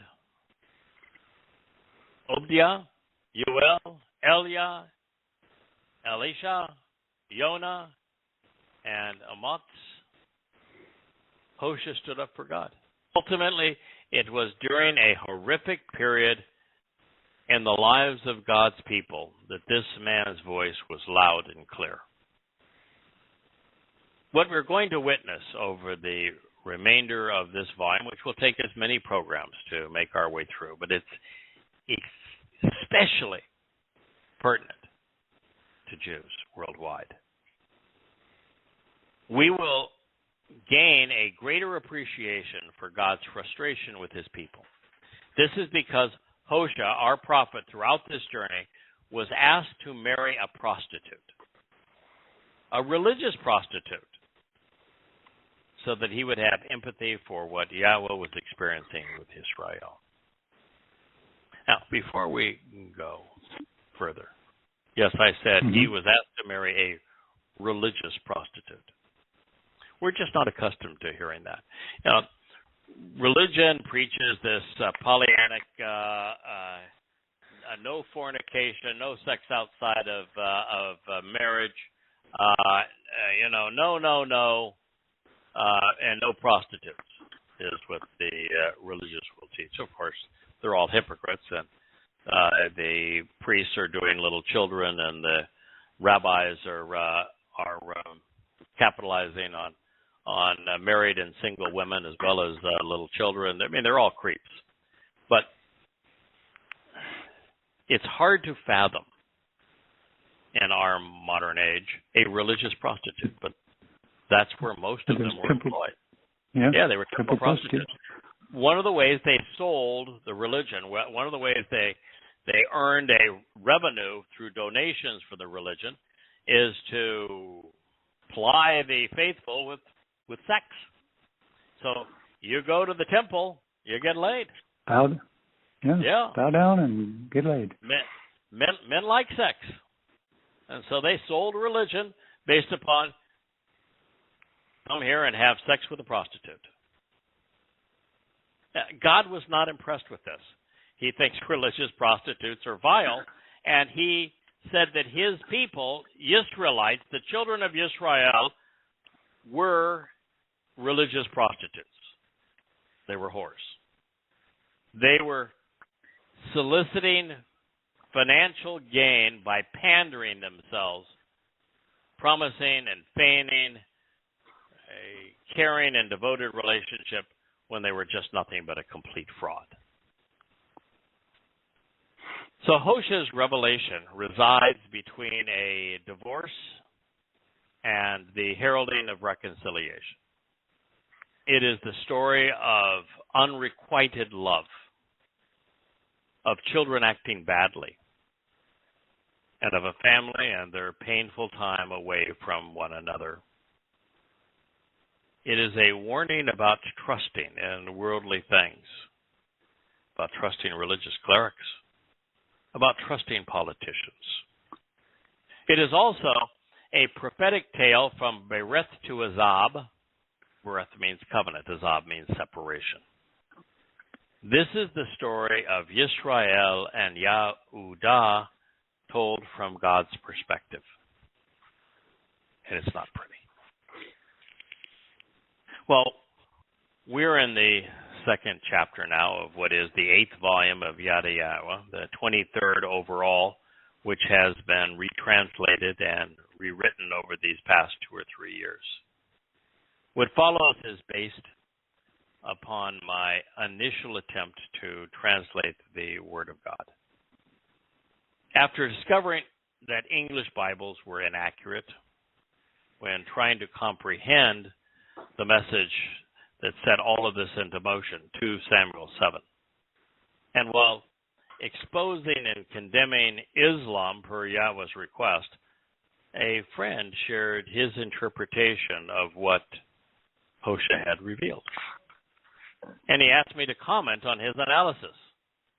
Obadiah, Yoel, Eliah, Elisha, Jonah, and Amos, Hosea stood up for God. Ultimately, it was during a horrific period in the lives of God's people that this man's voice was loud and clear. What we're going to witness over the remainder of this volume, which will take us many programs to make our way through, but it's especially pertinent to Jews worldwide. We will gain a greater appreciation for God's frustration with his people. This is because Hosea, our prophet throughout this journey, was asked to marry a prostitute, a religious prostitute, so that he would have empathy for what Yahweh was experiencing with Israel. Now, before we go further, yes, I said he was asked to marry a religious prostitute. We're just not accustomed to hearing that. Now, religion preaches this Pollyannic, no fornication, no sex outside of marriage, no, and no prostitutes is what the religious will teach. Of course, they're all hypocrites, and the priests are doing little children, and the rabbis are capitalizing on married and single women as well as little children. I mean, they're all creeps. But it's hard to fathom in our modern age a religious prostitute, but that's where most of them were employed. Yeah, they were temple prostitutes. One of the ways they sold the religion, one of the ways they earned a revenue through donations for the religion, is to ply the faithful with sex. So you go to the temple, you get laid. Bow down and get laid. Men like sex. And so they sold religion based upon come here and have sex with a prostitute. God was not impressed with this. He thinks religious prostitutes are vile, and he said that his people, Israelites, the children of Israel, were religious prostitutes. They were whores. They were soliciting financial gain by pandering themselves, promising and feigning a caring and devoted relationship when they were just nothing but a complete fraud. So Hoshea's revelation resides between a divorce and the heralding of reconciliation. It is the story of unrequited love, of children acting badly, and of a family and their painful time away from one another. It is a warning about trusting in worldly things, about trusting religious clerics, about trusting politicians. It is also a prophetic tale from Berith to Azab. Berith means covenant, Azab means separation. This is the story of Yisrael and Yehudah told from God's perspective. And it's not pretty. Well, we're in the second chapter now of what is the 8th volume of Yada Yahowah, the 23rd overall, which has been retranslated and rewritten over these past 2 or 3 years. What follows is based upon my initial attempt to translate the Word of God. After discovering that English Bibles were inaccurate when trying to comprehend the message that set all of this into motion, 2 Samuel 7. And while exposing and condemning Islam per Yahweh's request, a friend shared his interpretation of what Hoshea had revealed. And he asked me to comment on his analysis,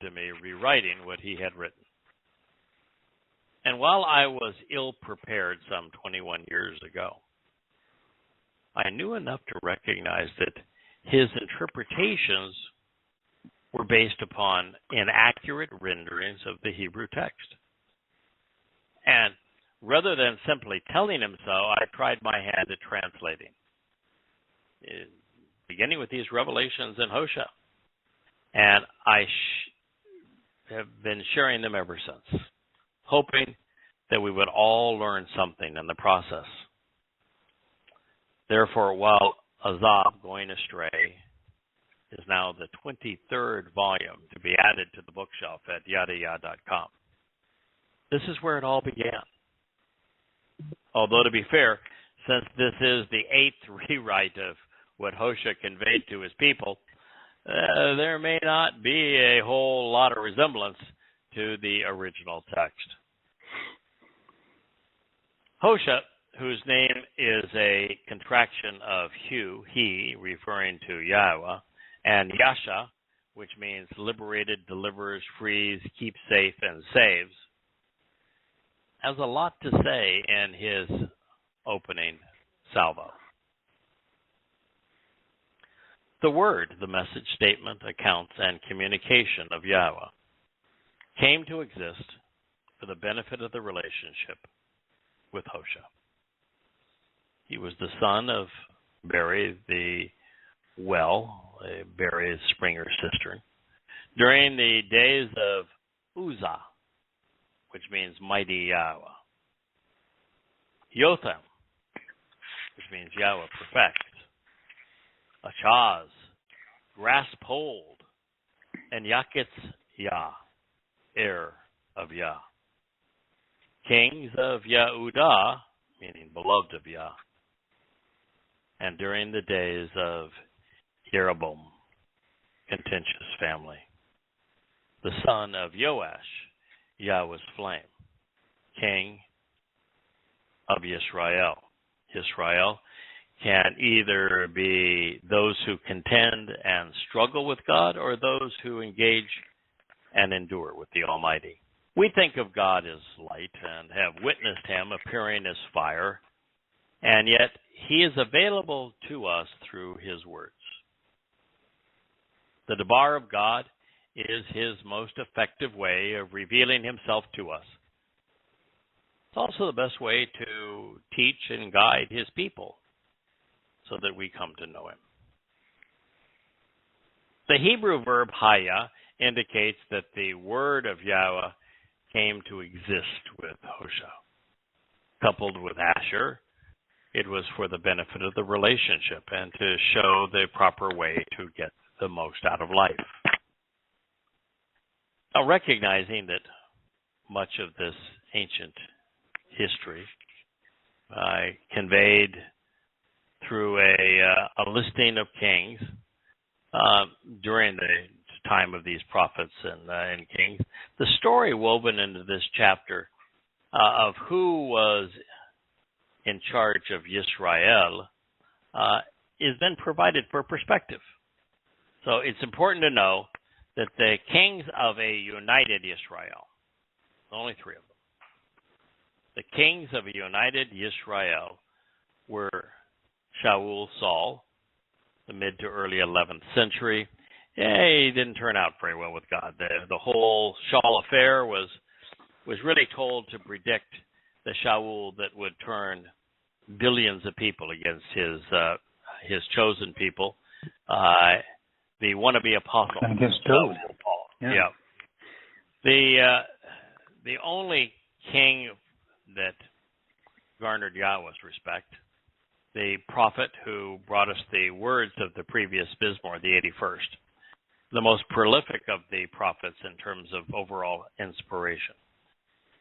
to me rewriting what he had written. And while I was ill-prepared some 21 years ago, I knew enough to recognize that his interpretations were based upon inaccurate renderings of the Hebrew text. And rather than simply telling him so, I tried my hand at translating, beginning with these revelations in Hoshea. And I have been sharing them ever since, hoping that we would all learn something in the process. Therefore, while Azab, Going Astray, is now the 23rd volume to be added to the bookshelf at yadayah.com, this is where it all began. Although, to be fair, since this is the 8th rewrite of what Hoshea conveyed to his people, there may not be a whole lot of resemblance to the original text. Hoshea, whose name is a contraction of Hu, he, referring to Yahweh, and Yasha, which means liberated, delivers, frees, keeps safe, and saves, has a lot to say in his opening salvo. The word, the message, statement, accounts, and communication of Yahweh came to exist for the benefit of the relationship with Hosea. He was the son of Beri the well, Beri's Springer cistern, during the days of Uzzah, which means mighty Yahweh. Yotham, which means Yahweh perfect. Achaz, grasp hold, and Yakitz Yah, heir of Yah. Kings of Yehudah, meaning beloved of Yah. And during the days of Jeroboam, contentious family. The son of Joash, Yahweh's flame, king of Yisrael. Yisrael can either be those who contend and struggle with God or those who engage and endure with the Almighty. We think of God as light and have witnessed him appearing as fire, and yet he is available to us through his words. The Debar of God is his most effective way of revealing himself to us. It's also the best way to teach and guide his people so that we come to know him. The Hebrew verb haya indicates that the word of Yahweh came to exist with Hosea. Coupled with Asher, it was for the benefit of the relationship and to show the proper way to get the most out of life. Now, recognizing that much of this ancient history conveyed through a listing of kings during the time of these prophets and kings, the story woven into this chapter of who was in charge of Yisrael is then provided for perspective. So it's important to know that the kings of a united Israel, only three of them, the kings of a united Israel were Shaul, Saul, the mid to early 11th century. He didn't turn out very well with God. The whole Shaul affair was really told to predict the Shaul that would turn billions of people against his chosen people. The wannabe apostle. Against Paul. Yeah. The only king that garnered Yahweh's respect, the prophet who brought us the words of the previous Bizmor, the 81st, the most prolific of the prophets in terms of overall inspiration.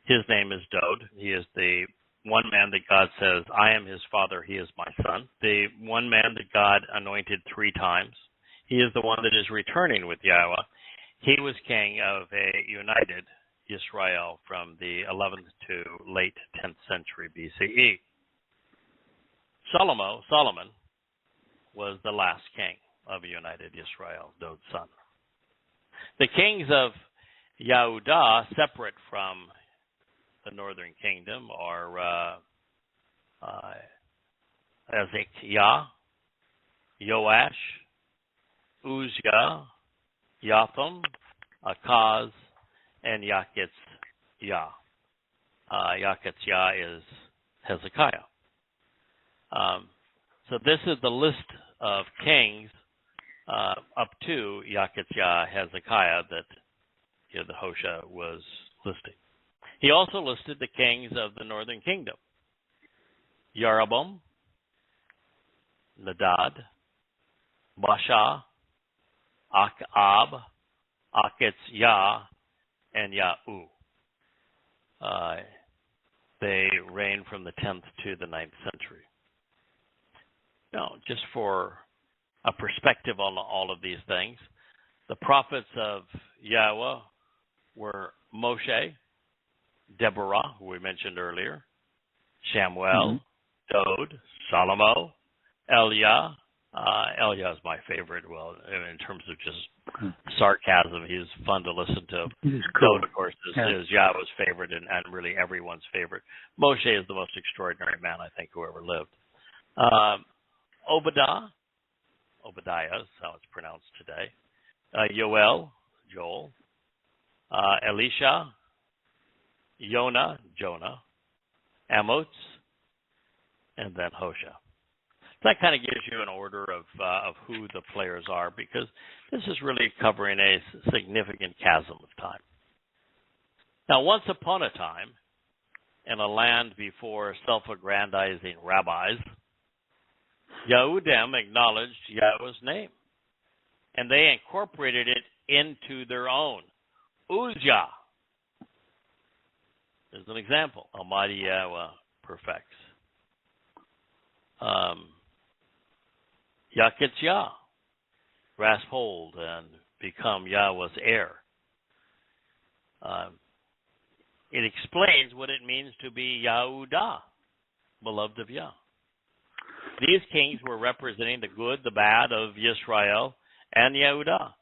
His name is Dod. He is the one man that God says, I am his father, he is my son. The one man that God anointed 3 times. He is the one that is returning with Yahweh. He was king of a united Israel from the 11th to late 10th century BCE. Solomon was the last king of a united Israel, Dod's son. The kings of Yehudah, separate from the northern kingdom, are Ezekiah, Joash, Uzziah, Jotham, Achaz, and Yakitz Yah. Yakitz Yah is Hezekiah. So this is the list of kings up to Yakitz Yah, Hezekiah that the Hosea was listing. He also listed the kings of the northern kingdom: Jeroboam, Nadab, Baasha, Achab, Akitz Yah, and Yahu. They reigned from the 10th to the 9th century. Now, just for a perspective on all of these things, the prophets of Yahweh were Moshe, Deborah, who we mentioned earlier, Shamuel, Dod, Solomon, Eliah. Eliah is my favorite. Well, in terms of just sarcasm, he's fun to listen to. He's cool. Dod, of course, is Yahweh's favorite and really everyone's favorite. Moshe is the most extraordinary man, I think, who ever lived. Obadiah is how it's pronounced today. Yoel, Joel. Elisha, Jonah, Amos, and then Hosea. So that kind of gives you an order of who the players are, because this is really covering a significant chasm of time. Now, once upon a time, in a land before self-aggrandizing rabbis, Yehudim acknowledged Yahweh's name, and they incorporated it into their own. Uzziah is an example. Almighty Yahweh perfects. Yakitzah, grasp hold and become Yahweh's heir. It explains what it means to be Yahudah, beloved of Yah. These kings were representing the good, the bad of Yisrael and Yehudah.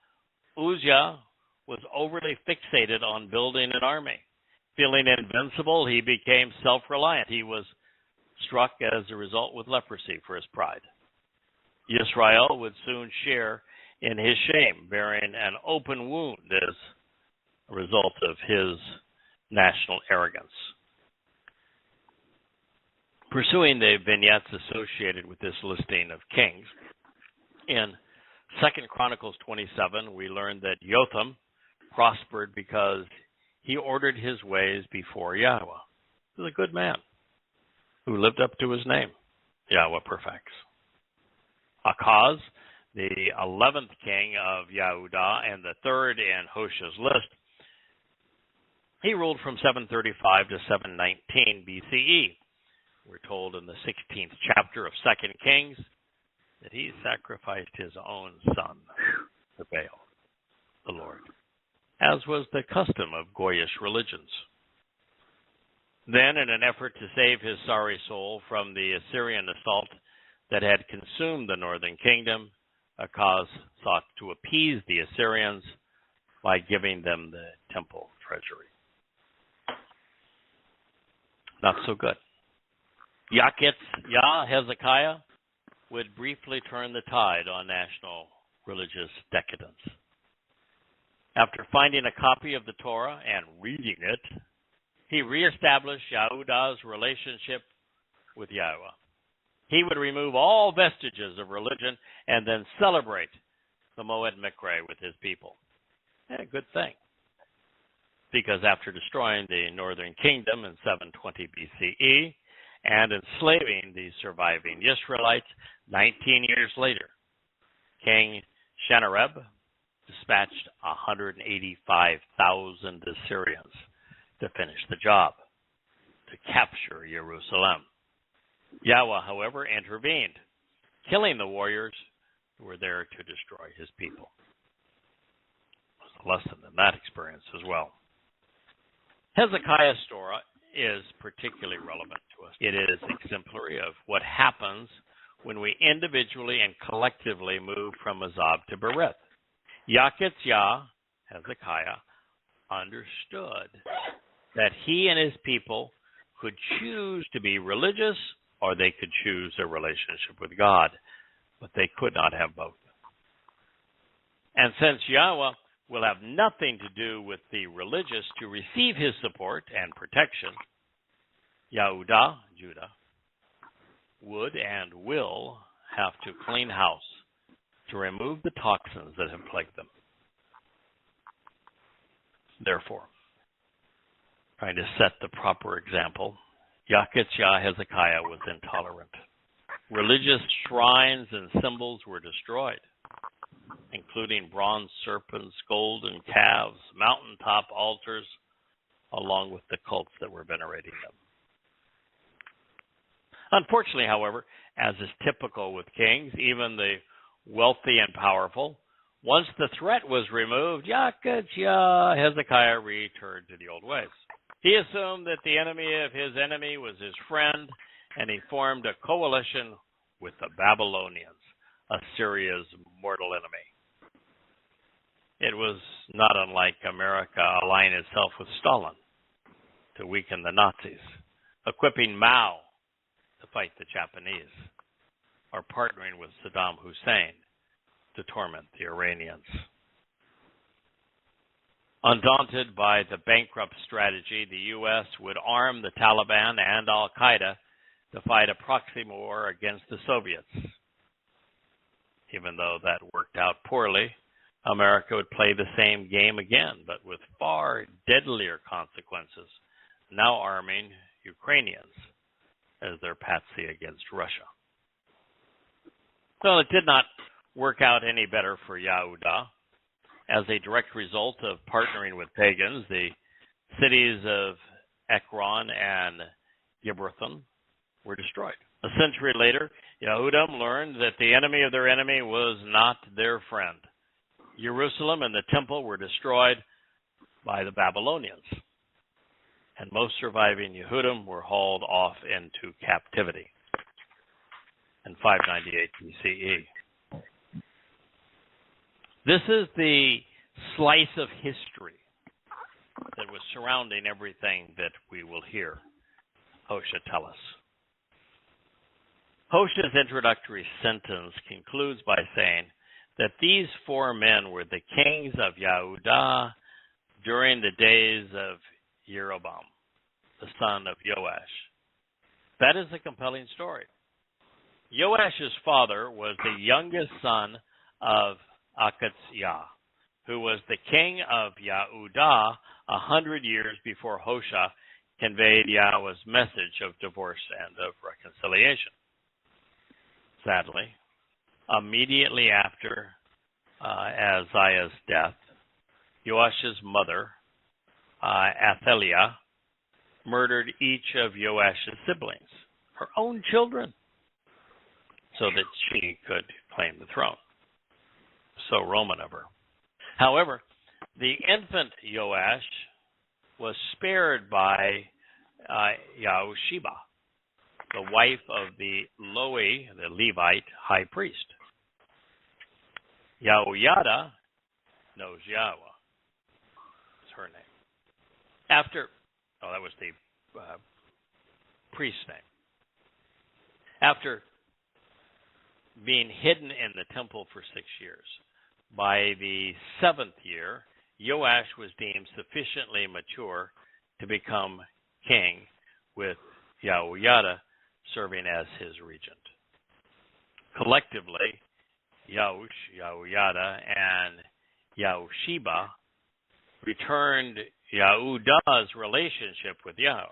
Uzziah was overly fixated on building an army. Feeling invincible, he became self-reliant. He was struck as a result with leprosy for his pride. Yisrael would soon share in his shame, bearing an open wound as a result of his national arrogance. Pursuing the vignettes associated with this listing of kings, in 2 Chronicles 27, we learn that Jotham prospered because he ordered his ways before Yahweh. He was a good man who lived up to his name. Yahweh perfects. Achaz, the 11th king of Yehudah and the third in Hoshea's list, he ruled from 735 to 719 BCE. We're told in the 16th chapter of 2 Kings that he sacrificed his own son to Baal, the Lord, as was the custom of Goyish religions. Then, in an effort to save his sorry soul from the Assyrian assault that had consumed the northern kingdom, Achaz sought to appease the Assyrians by giving them the temple treasury. Not so good. Hezekiah would briefly turn the tide on national religious decadence. After finding a copy of the Torah and reading it, he reestablished Yahudah's relationship with Yahweh. He would remove all vestiges of religion and then celebrate the Moed Mikre with his people. A good thing, because after destroying the northern kingdom in 720 BCE and enslaving the surviving Israelites 19 years later, King Sennacherib dispatched 185,000 Assyrians to finish the job, to capture Jerusalem. Yahweh, however, intervened, killing the warriors who were there to destroy his people. There's a lesson in that experience as well. Hezekiah's story is particularly relevant to us. It is exemplary of what happens when we individually and collectively move from Azab to Berith. Hezekiah, understood that he and his people could choose to be religious or they could choose a relationship with God, but they could not have both. And since Yahweh will have nothing to do with the religious to receive his support and protection, Yehudah, Judah, would and will have to clean house to remove the toxins that have plagued them. Therefore, trying to set the proper example, Hezekiah was intolerant. Religious shrines and symbols were destroyed, including bronze serpents, golden calves, mountaintop altars, along with the cults that were venerating them. Unfortunately, however, as is typical with kings, even the wealthy and powerful, once the threat was removed, Hezekiah returned to the old ways. He assumed that the enemy of his enemy was his friend, and he formed a coalition with the Babylonians, Assyria's mortal enemy. It was not unlike America allying itself with Stalin to weaken the Nazis, equipping Mao to fight the Japanese, or partnering with Saddam Hussein to torment the Iranians. Undaunted by the bankrupt strategy, the U.S. would arm the Taliban and al-Qaeda to fight a proxy war against the Soviets. Even though that worked out poorly, America would play the same game again, but with far deadlier consequences, now arming Ukrainians as their patsy against Russia. So it did not work out any better for Yehuda. As a direct result of partnering with pagans, the cities of Ekron and Gibbethon were destroyed. A century later, Yehudim learned that the enemy of their enemy was not their friend. Jerusalem and the temple were destroyed by the Babylonians, and most surviving Yehudim were hauled off into captivity in 598 BCE. This is the slice of history that was surrounding everything that we will hear Hosea tell us. Hosea's introductory sentence concludes by saying that these four men were the kings of Yehudah during the days of Jeroboam, the son of Joash. That is a compelling story. Joash's father was the youngest son of Akaziah, who was the king of Yehudah 100 years before Hosea conveyed Yahweh's message of divorce and of reconciliation. Sadly, immediately after Ahaziah's death, Joash's mother, Athaliah, murdered each of Joash's siblings, her own children, so that she could claim the throne. So Roman of her. However, the infant Joash was spared by Yahusheba, the wife of the Loe, the Levite high priest. Yehoiada knows Yahweh. Is her name. That was the priest's name. After being hidden in the temple for 6 years, by the 7th year, Joash was deemed sufficiently mature to become king, with Yehoiada serving as his regent. Collectively, Yahush, Yehoiada, and Yahusheba returned Yehudah's relationship with Yahweh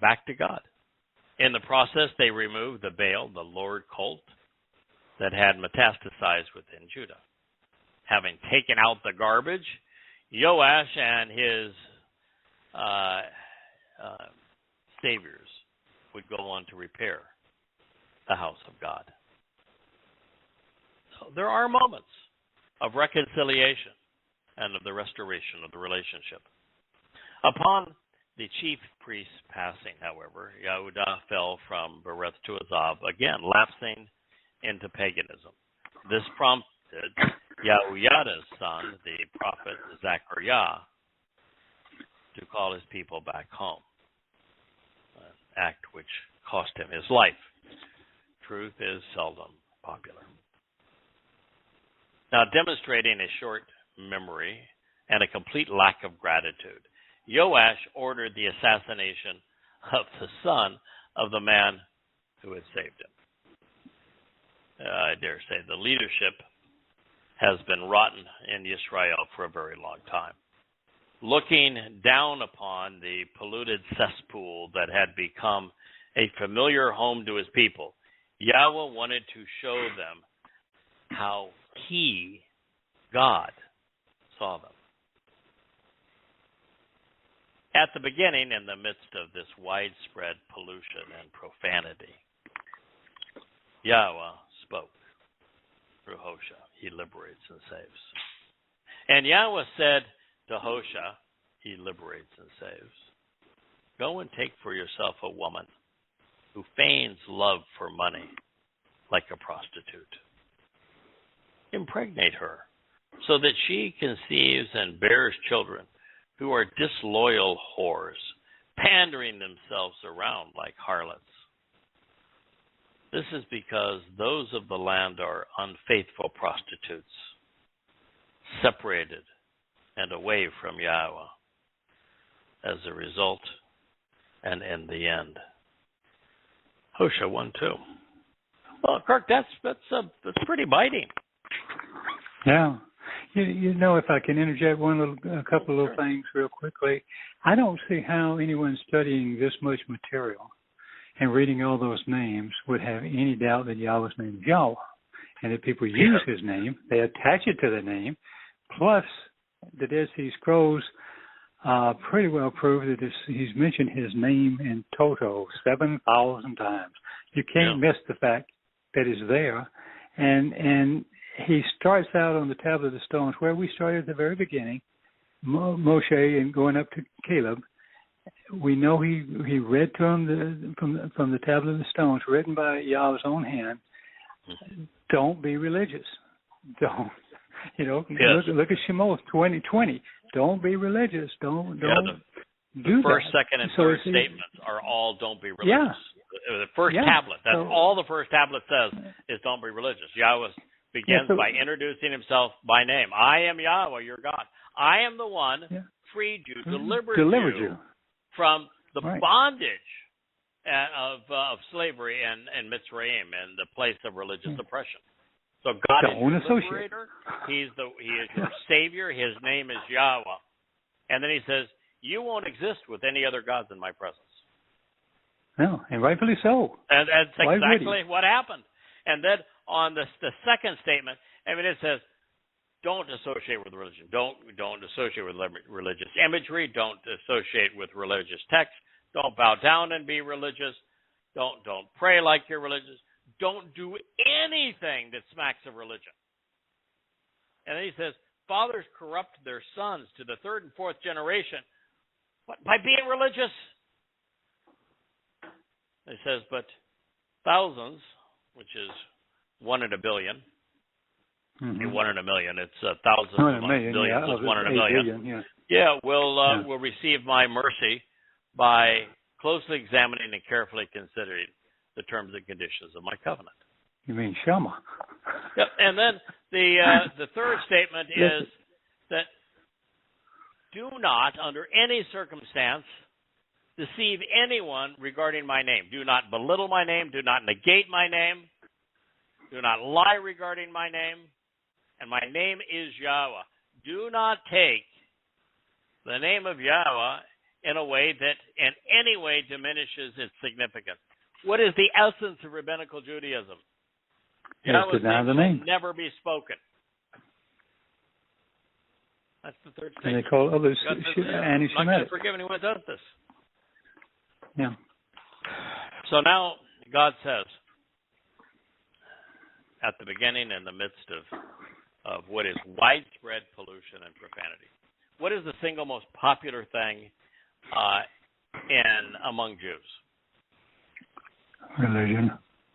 back to God. In the process, they removed the Baal, the Lord cult, that had metastasized within Judah. Having taken out the garbage, Joash and his saviors would go on to repair the house of God. So there are moments of reconciliation and of the restoration of the relationship. Upon the chief priest's passing, however, Yehudah fell from Bereth to Azab, again lapsing into paganism. This prompted Yehoiada's son, the prophet Zechariah, to call his people back home, an act which cost him his life. Truth is seldom popular. Now, demonstrating a short memory and a complete lack of gratitude, Joash ordered the assassination of the son of the man who had saved him. I dare say the leadership has been rotten in Israel for a very long time. Looking down upon the polluted cesspool that had become a familiar home to his people, Yahweh wanted to show them how he, God, saw them. At the beginning, in the midst of this widespread pollution and profanity, Yahweh spoke through Hosea. He liberates and saves. And Yahweh said to Hosea, he liberates and saves, go and take for yourself a woman who feigns love for money like a prostitute. Impregnate her so that she conceives and bears children who are disloyal whores, pandering themselves around like harlots. This is because those of the land are unfaithful prostitutes, separated and away from Yahweh as a result and in the end. Hosea 1:2. Well, Kirk, that's pretty biting. Yeah. You know, if I can interject a couple of little things real quickly, I don't see how anyone studying this much material and reading all those names would have any doubt that Yahweh's name is Yahweh. And if people use his name, they attach it to the name. Plus, the Dead Sea Scrolls pretty well prove that he's mentioned his name in total 7,000 times. You can't miss the fact that it's there. And he starts out on the tablet of the stones where we started at the very beginning, Moshe and going up to Caleb. We know he read to him from the tablet of the stones, written by Yahweh's own hand. Don't be religious. Don't, look at Shemos 20:20. Don't be religious. Don't do the first, that. second, and third statements are all don't be religious. Yeah. The first tablet, that's all the first tablet says is don't be religious. Yahweh begins by introducing himself by name. I am Yahweh, your God. I am the one freed you, delivered you from the bondage of slavery and Mitzrayim and the place of religious oppression. So God is your liberator. He is your Savior. His name is Yahweh. And then he says, you won't exist with any other gods in my presence. No, and rightfully so. And that's exactly what happened. And then on the second statement, it says, don't associate with religion. Don't associate with religious imagery. Don't associate with religious texts. Don't bow down and be religious. Don't pray like you're religious. Don't do anything that smacks of religion. And then he says, fathers corrupt their sons to the third and fourth generation. What, by being religious? He says, but thousands, which is 1 in a billion. Mm-hmm. 1 in a million. It's thousands of billions. It's 1 in a million. Will receive my mercy by closely examining and carefully considering the terms and conditions of my covenant. You mean Shema? Yep. And then the third statement is that do not, under any circumstance, deceive anyone regarding my name. Do not belittle my name. Do not negate my name. Do not lie regarding my name. And my name is Yahweh. Do not take the name of Yahweh in a way that in any way diminishes its significance. What is the essence of rabbinical Judaism? Yahweh's name will never be spoken. That's the third statement. And they call others anti-Semitic. I'm not going to forgive anyone who does this. Yeah. So now God says, at the beginning and the midst of what is widespread pollution and profanity, what is the single most popular thing among Jews?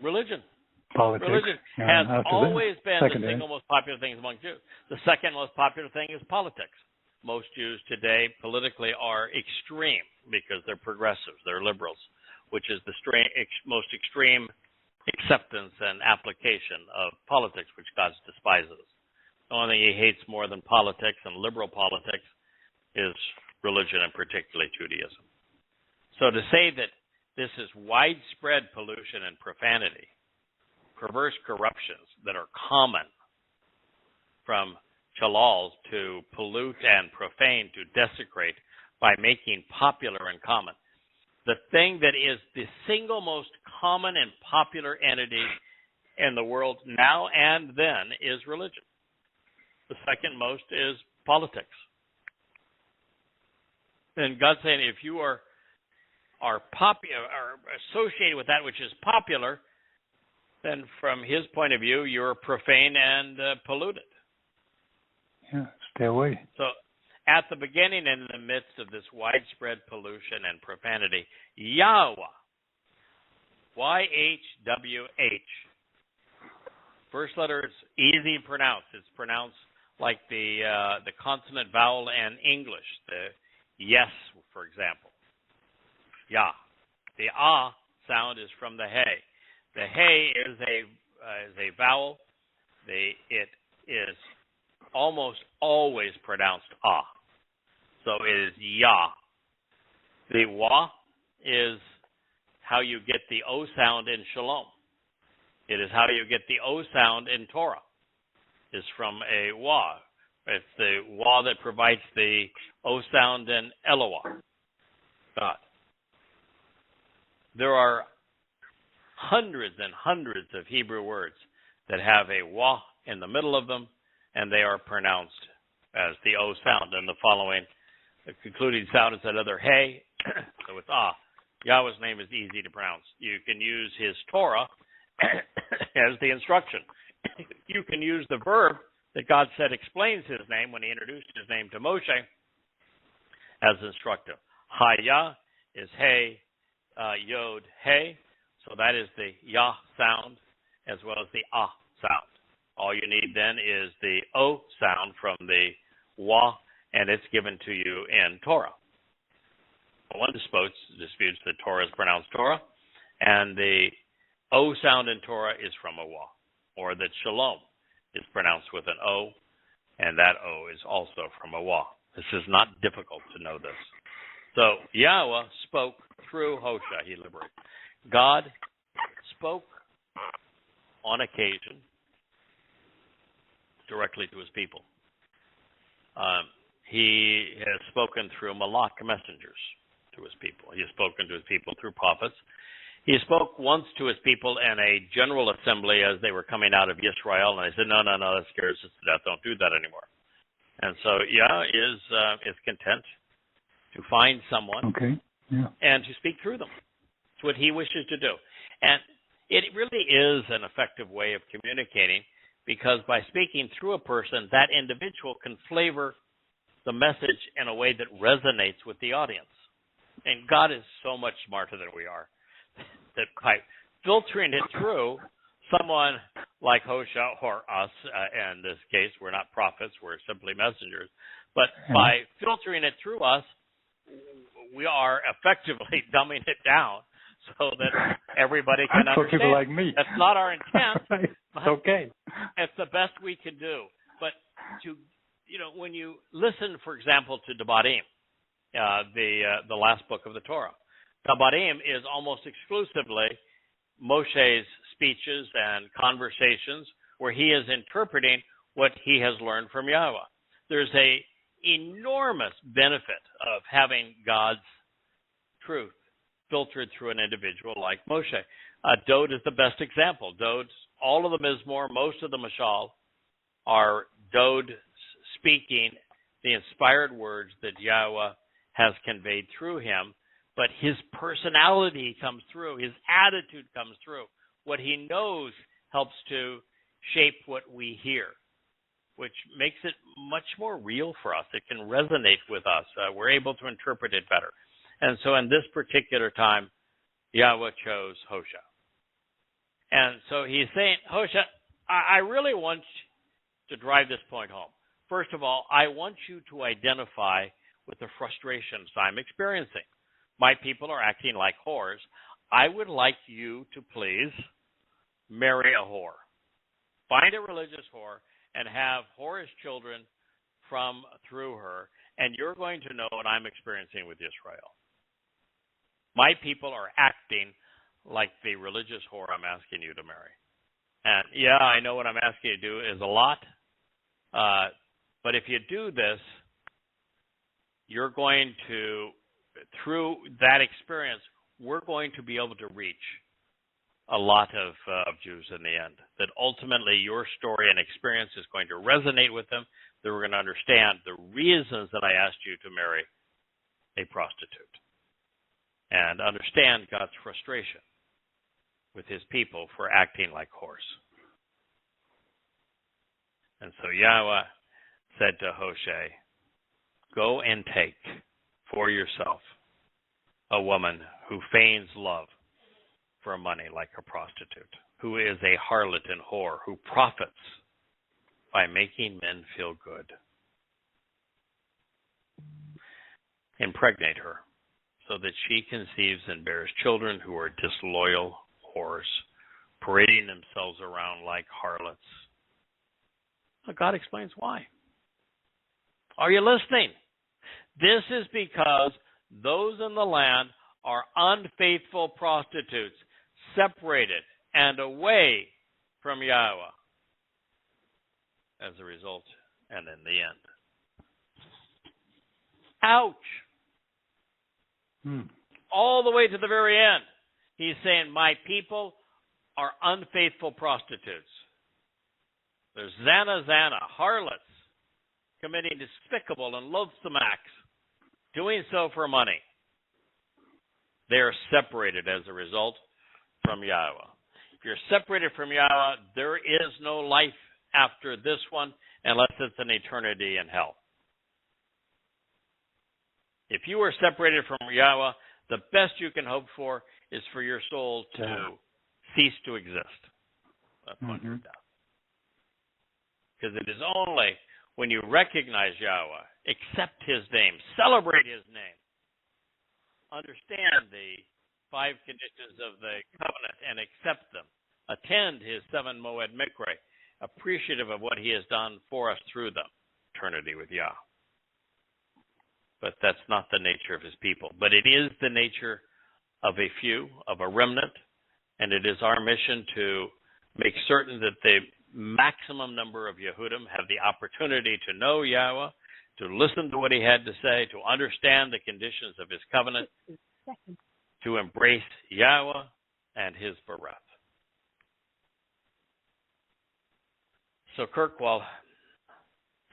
Religion. Politics. Religion has always been the single most popular thing among Jews. The second most popular thing is politics. Most Jews today politically are extreme because they're progressives, they're liberals, which is the most extreme acceptance and application of politics, which God despises. The only thing he hates more than politics and liberal politics is religion, and particularly Judaism. So to say that this is widespread pollution and profanity, perverse corruptions that are common from chalals to pollute and profane to desecrate by making popular and common. The thing that is the single most common and popular entity in the world now and then is religion. The second most is politics. And God's saying if you are associated with that which is popular, then from his point of view, you're profane and polluted. Yeah, stay away. So at the beginning and in the midst of this widespread pollution and profanity, Yahweh, Y-H-W-H. First letter is easy to pronounce. It's pronounced like the consonant vowel in English, the yes, for example. Yah. The ah sound is from the hey. The hey is a vowel. It is almost always pronounced ah. So it is Yah. The Wah is how you get the O sound in Shalom. It is how you get the O sound in Torah. It's from a Wah. It's the Wah that provides the O sound in Eloah, God. There are hundreds and hundreds of Hebrew words that have a Wah in the middle of them, and they are pronounced as the O sound. And the following, the concluding sound is another hey, so it's ah. Yahweh's name is easy to pronounce. You can use his Torah as the instruction. You can use the verb that God said explains his name when he introduced his name to Moshe as instructive. Hayah is hey, yod, hey. So that is the Yah sound as well as the ah sound. All you need then is the O sound from the Wah, and it's given to you in Torah. One disputes that Torah is pronounced Torah, and the O sound in Torah is from a Wah, or that Shalom is pronounced with an O, and that O is also from a Wah. This is not difficult to know this. So Yahweh spoke through Hosea, he liberated. God spoke on occasion directly to his people. He has spoken through Malach messengers to his people. He has spoken to his people through prophets. He spoke once to his people in a general assembly as they were coming out of Yisrael, and they said, no, that scares us to death. Don't do that anymore. And so, is content to find someone and to speak through them. It's what he wishes to do. And it really is an effective way of communicating, because by speaking through a person, that individual can flavor the message in a way that resonates with the audience. And God is so much smarter than we are, that by filtering it through someone like Hosea or us, in this case, we're not prophets, we're simply messengers, but by filtering it through us, we are effectively dumbing it down so that everybody can understand. For people like me. That's not our intent. It's okay. It's the best we can do. But when you listen, for example, to Devarim, the last book of the Torah, Devarim is almost exclusively Moshe's speeches and conversations where he is interpreting what he has learned from Yahweh. There's a enormous benefit of having God's truth filtered through an individual like Moshe. Dode is the best example. Dode's, all of the Mizmor, most of the Mashal, are Dode speaking the inspired words that Yahweh has conveyed through him, but his personality comes through, his attitude comes through. What he knows helps to shape what we hear, which makes it much more real for us. It can resonate with us. We're able to interpret it better. And so in this particular time, Yahweh chose Hosea. And so he's saying, Hosea, I really want to drive this point home. First of all, I want you to identify with the frustrations I'm experiencing. My people are acting like whores. I would like you to please marry a whore. Find a religious whore and have whorish children through her, and you're going to know what I'm experiencing with Israel. My people are acting like the religious whore I'm asking you to marry. And I know what I'm asking you to do is a lot, but if you do this, you're going to, through that experience, we're going to be able to reach a lot of Jews in the end. That ultimately your story and experience is going to resonate with them, that we're going to understand the reasons that I asked you to marry a prostitute, and understand God's frustration with his people for acting like whores. And so Yahweh said to Hosea, go and take for yourself a woman who feigns love for money like a prostitute, who is a harlot and whore, who profits by making men feel good. Impregnate her so that she conceives and bears children who are disloyal whores parading themselves around like harlots. Well, God explains why. Are you listening? This is because those in the land are unfaithful prostitutes, separated and away from Yahweh. As a result, and in the end. Ouch! All the way to the very end, he's saying, my people are unfaithful prostitutes. They're zana, harlots, committing despicable and loathsome acts, doing so for money. They are separated as a result from Yahweh. If you're separated from Yahweh, there is no life after this one unless it's an eternity in hell. If you are separated from Yahweh, the best you can hope for is for your soul to cease to exist upon your death. Because it is only when you recognize Yahweh, accept his name, celebrate his name, understand the 5 conditions of the covenant and accept them, attend his 7 Moed Mikre, appreciative of what he has done for us through them, eternity with Yah. But that's not the nature of his people. But it is the nature of a few, of a remnant, and it is our mission to make certain that the maximum number of Yehudim have the opportunity to know Yahweh, to listen to what he had to say, to understand the conditions of his covenant, to embrace Yahweh and his Bereth. So Kirkwall,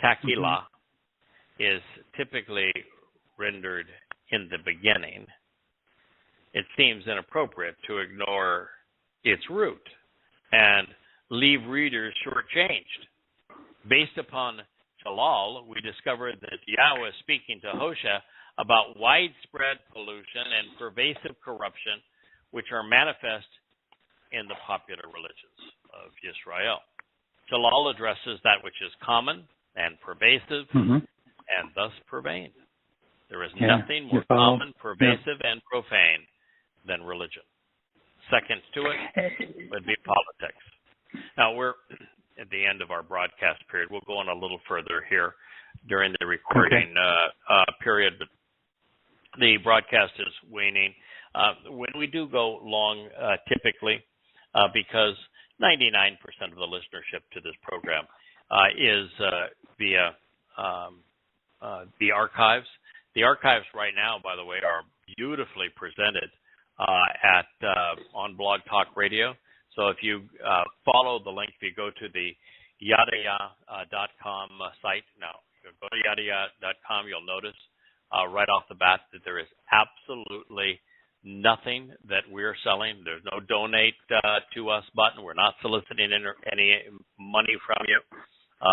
Takilah, is typically rendered in the beginning. It seems inappropriate to ignore its root and leave readers shortchanged. Based upon Jalal, we discovered that Yahweh is speaking to Hosea about widespread pollution and pervasive corruption which are manifest in the popular religions of Israel. Jalal addresses that which is common and pervasive and thus profane. There is nothing more common, pervasive, and profane than religion. Second to it would be politics. Now, we're at the end of our broadcast period. We'll go on a little further here during the recording period, but the broadcast is waning. When we do go long, typically, because 99% of the listenership to this program is via the archives. The archives right now, by the way, are beautifully presented on Blog Talk Radio. So if you follow the link, if you go to the YadaYah.com site, now go to YadaYah.com, you'll notice right off the bat that there is absolutely nothing that we're selling. There's no donate to us button. We're not soliciting any money from you.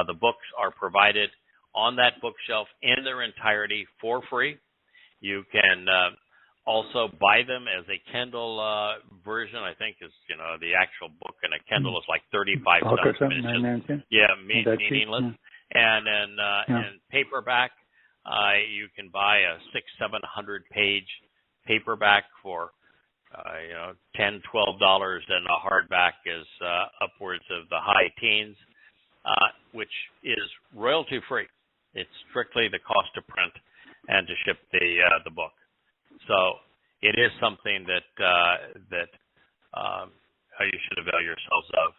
The books are provided on that bookshelf in their entirety for free. You can also buy them as a Kindle version. I think is the actual book in a Kindle is like 35 cents. Meaningless. And then in paperback, you can buy a 600-700 page paperback for $10-12, and a hardback is upwards of the high teens, which is royalty free. It's strictly the cost to print and to ship the book. So it is something that you should avail yourselves of.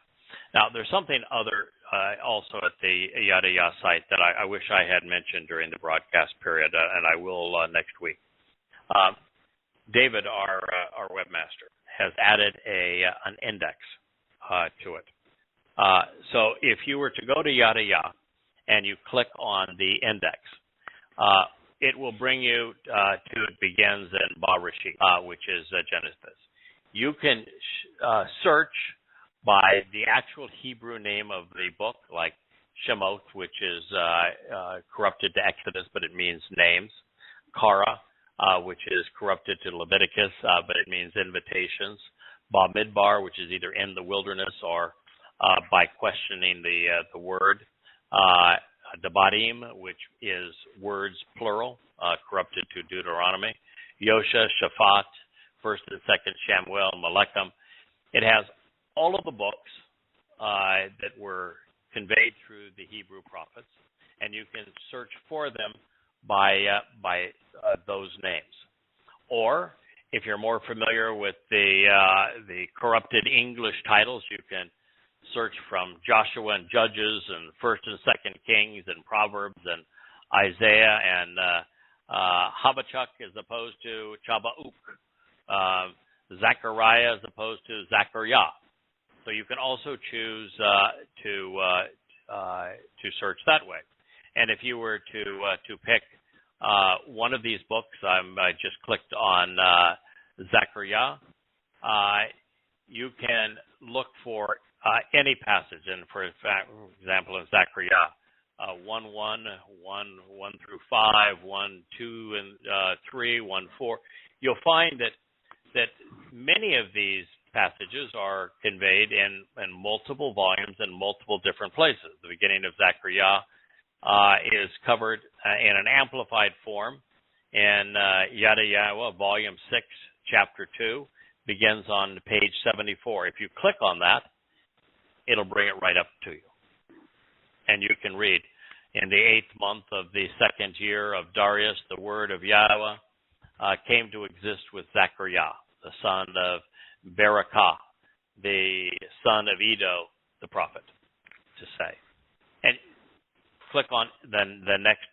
Now, there's something other also at the Yada Yah site that I wish I had mentioned during the broadcast period, and I will next week. David, our webmaster, has added an index to it. So if you were to go to Yada Yah and you click on the index, it will bring you to it begins in Bereshit, which is Genesis. You can search by the actual Hebrew name of the book, like Shemot, which is corrupted to Exodus, but it means names. Kara, which is corrupted to Leviticus, but it means invitations. Bamidbar, which is either in the wilderness or by questioning the word. Debarim, which is words plural, corrupted to Deuteronomy. Yosha, Shaphat, 1st and 2nd Shamuel, Malachim. It has all of the books that were conveyed through the Hebrew prophets, and you can search for them by those names. Or if you're more familiar with the corrupted English titles, you can search from Joshua and Judges and First and Second Kings and Proverbs and Isaiah and Habakkuk as opposed to Chabauk, Zechariah as opposed to Zechariah. So you can also choose to search that way. And if you were to pick one of these books, I just clicked on Zechariah. You can look for any passage, and for example, in Zechariah 1:1, 1 through 5, 1, 2, and 3, 1, 4, you'll find that many of these passages are conveyed in multiple volumes in multiple different places. The beginning of Zechariah is covered in an amplified form in Yada Yahowah, Volume 6, Chapter 2, begins on page 74. If you click on that, it'll bring it right up to you. And you can read, in the 8th month of the 2nd year of Darius, the word of Yahweh came to exist with Zechariah, the son of Berakah, the son of Edo, the prophet, to say. And click on the next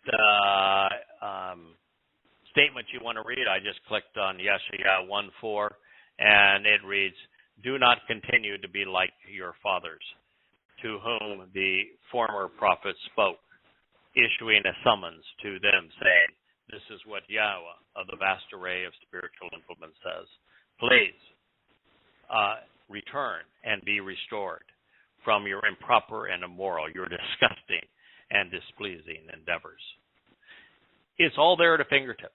statement you want to read. I just clicked on Yeshaya 1:4, and it reads, "Do not continue to be like your fathers, to whom the former prophets spoke, issuing a summons to them, saying, this is what Yahweh of the vast array of spiritual implements says. Please return and be restored from your improper and immoral, your disgusting and displeasing endeavors." It's all there at a fingertip.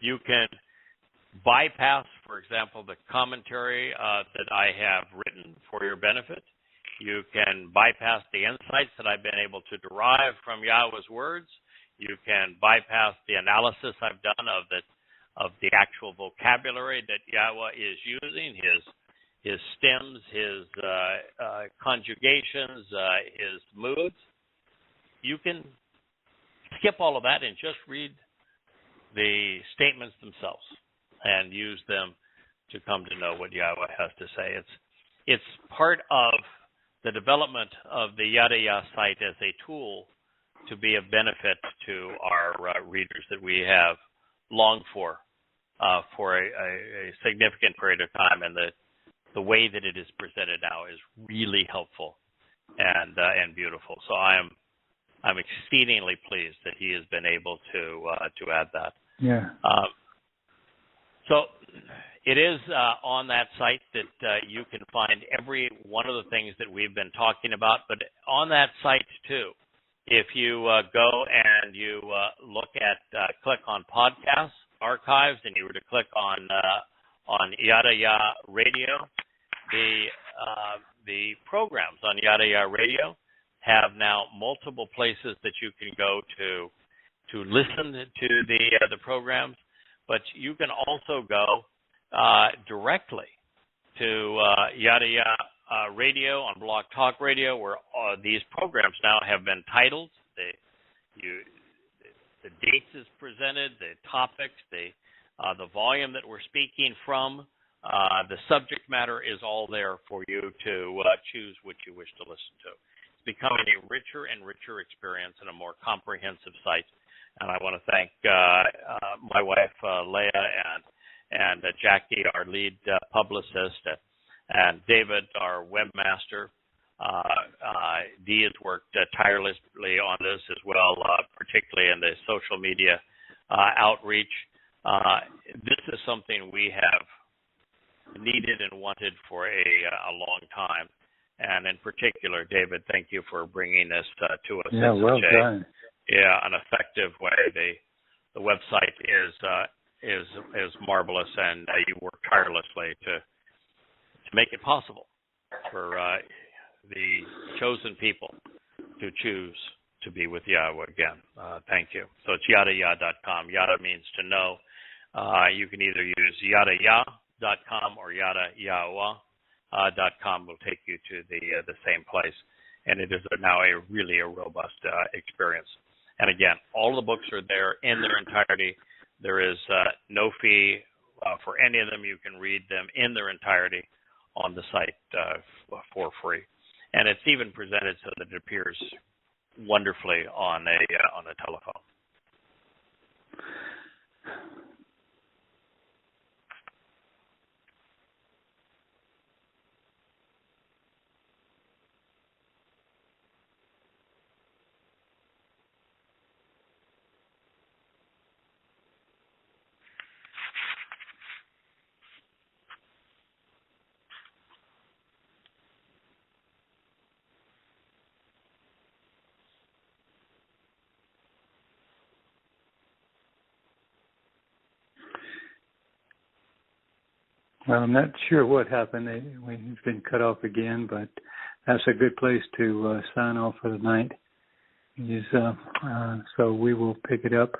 You can bypass, for example, the commentary that I have written for your benefit. You can bypass the insights that I've been able to derive from Yahweh's words. You can bypass the analysis I've done of the actual vocabulary that Yahweh is using, his stems, his conjugations, his moods. You can skip all of that and just read the statements themselves and use them to come to know what Yahweh has to say. It's part of the development of the Yada Yah site as a tool to be of benefit to our readers that we have longed for a significant period of time, and the way that it is presented now is really helpful and beautiful. So I'm exceedingly pleased that he has been able to add that. Yeah. So it is on that site that you can find every one of the things that we've been talking about. But on that site too, if you go and you look at click on podcasts, archives, and you were to click on Yada Yah Radio, the programs on Yada Yah Radio have now multiple places that you can go to listen to the programs, but you can also go directly to Yada Yah Radio on Blog Talk Radio, where these programs now have been titled. The dates is presented, the topics, the volume that we're speaking from, the subject matter is all there for you to choose which you wish to listen to. It's becoming a richer and richer experience and a more comprehensive site. And I want to thank my wife, Leah, and Jackie, our lead publicist, and David, our webmaster. Dee has worked tirelessly on this as well, particularly in the social media outreach. This is something we have needed and wanted for a long time. And in particular, David, thank you for bringing this to us. Yeah, well done. Yeah, an effective way. The website is marvelous, and you work tirelessly to make it possible for the chosen people to choose to be with Yahweh again. Thank you. So it's yadayah.com. Yada means to know. You can either use yadayah.com or Yada Yahowah. .com will take you to the same place, and it is now a really robust experience. And again, all the books are there in their entirety. There is no fee for any of them. You can read them in their entirety on the site for free, and it's even presented so that it appears wonderfully on a telephone. Well, I'm not sure what happened. We've been cut off again, but that's a good place to sign off for the night. So we will pick it up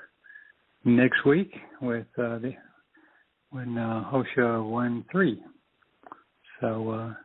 next week with when Hosea 1:3. So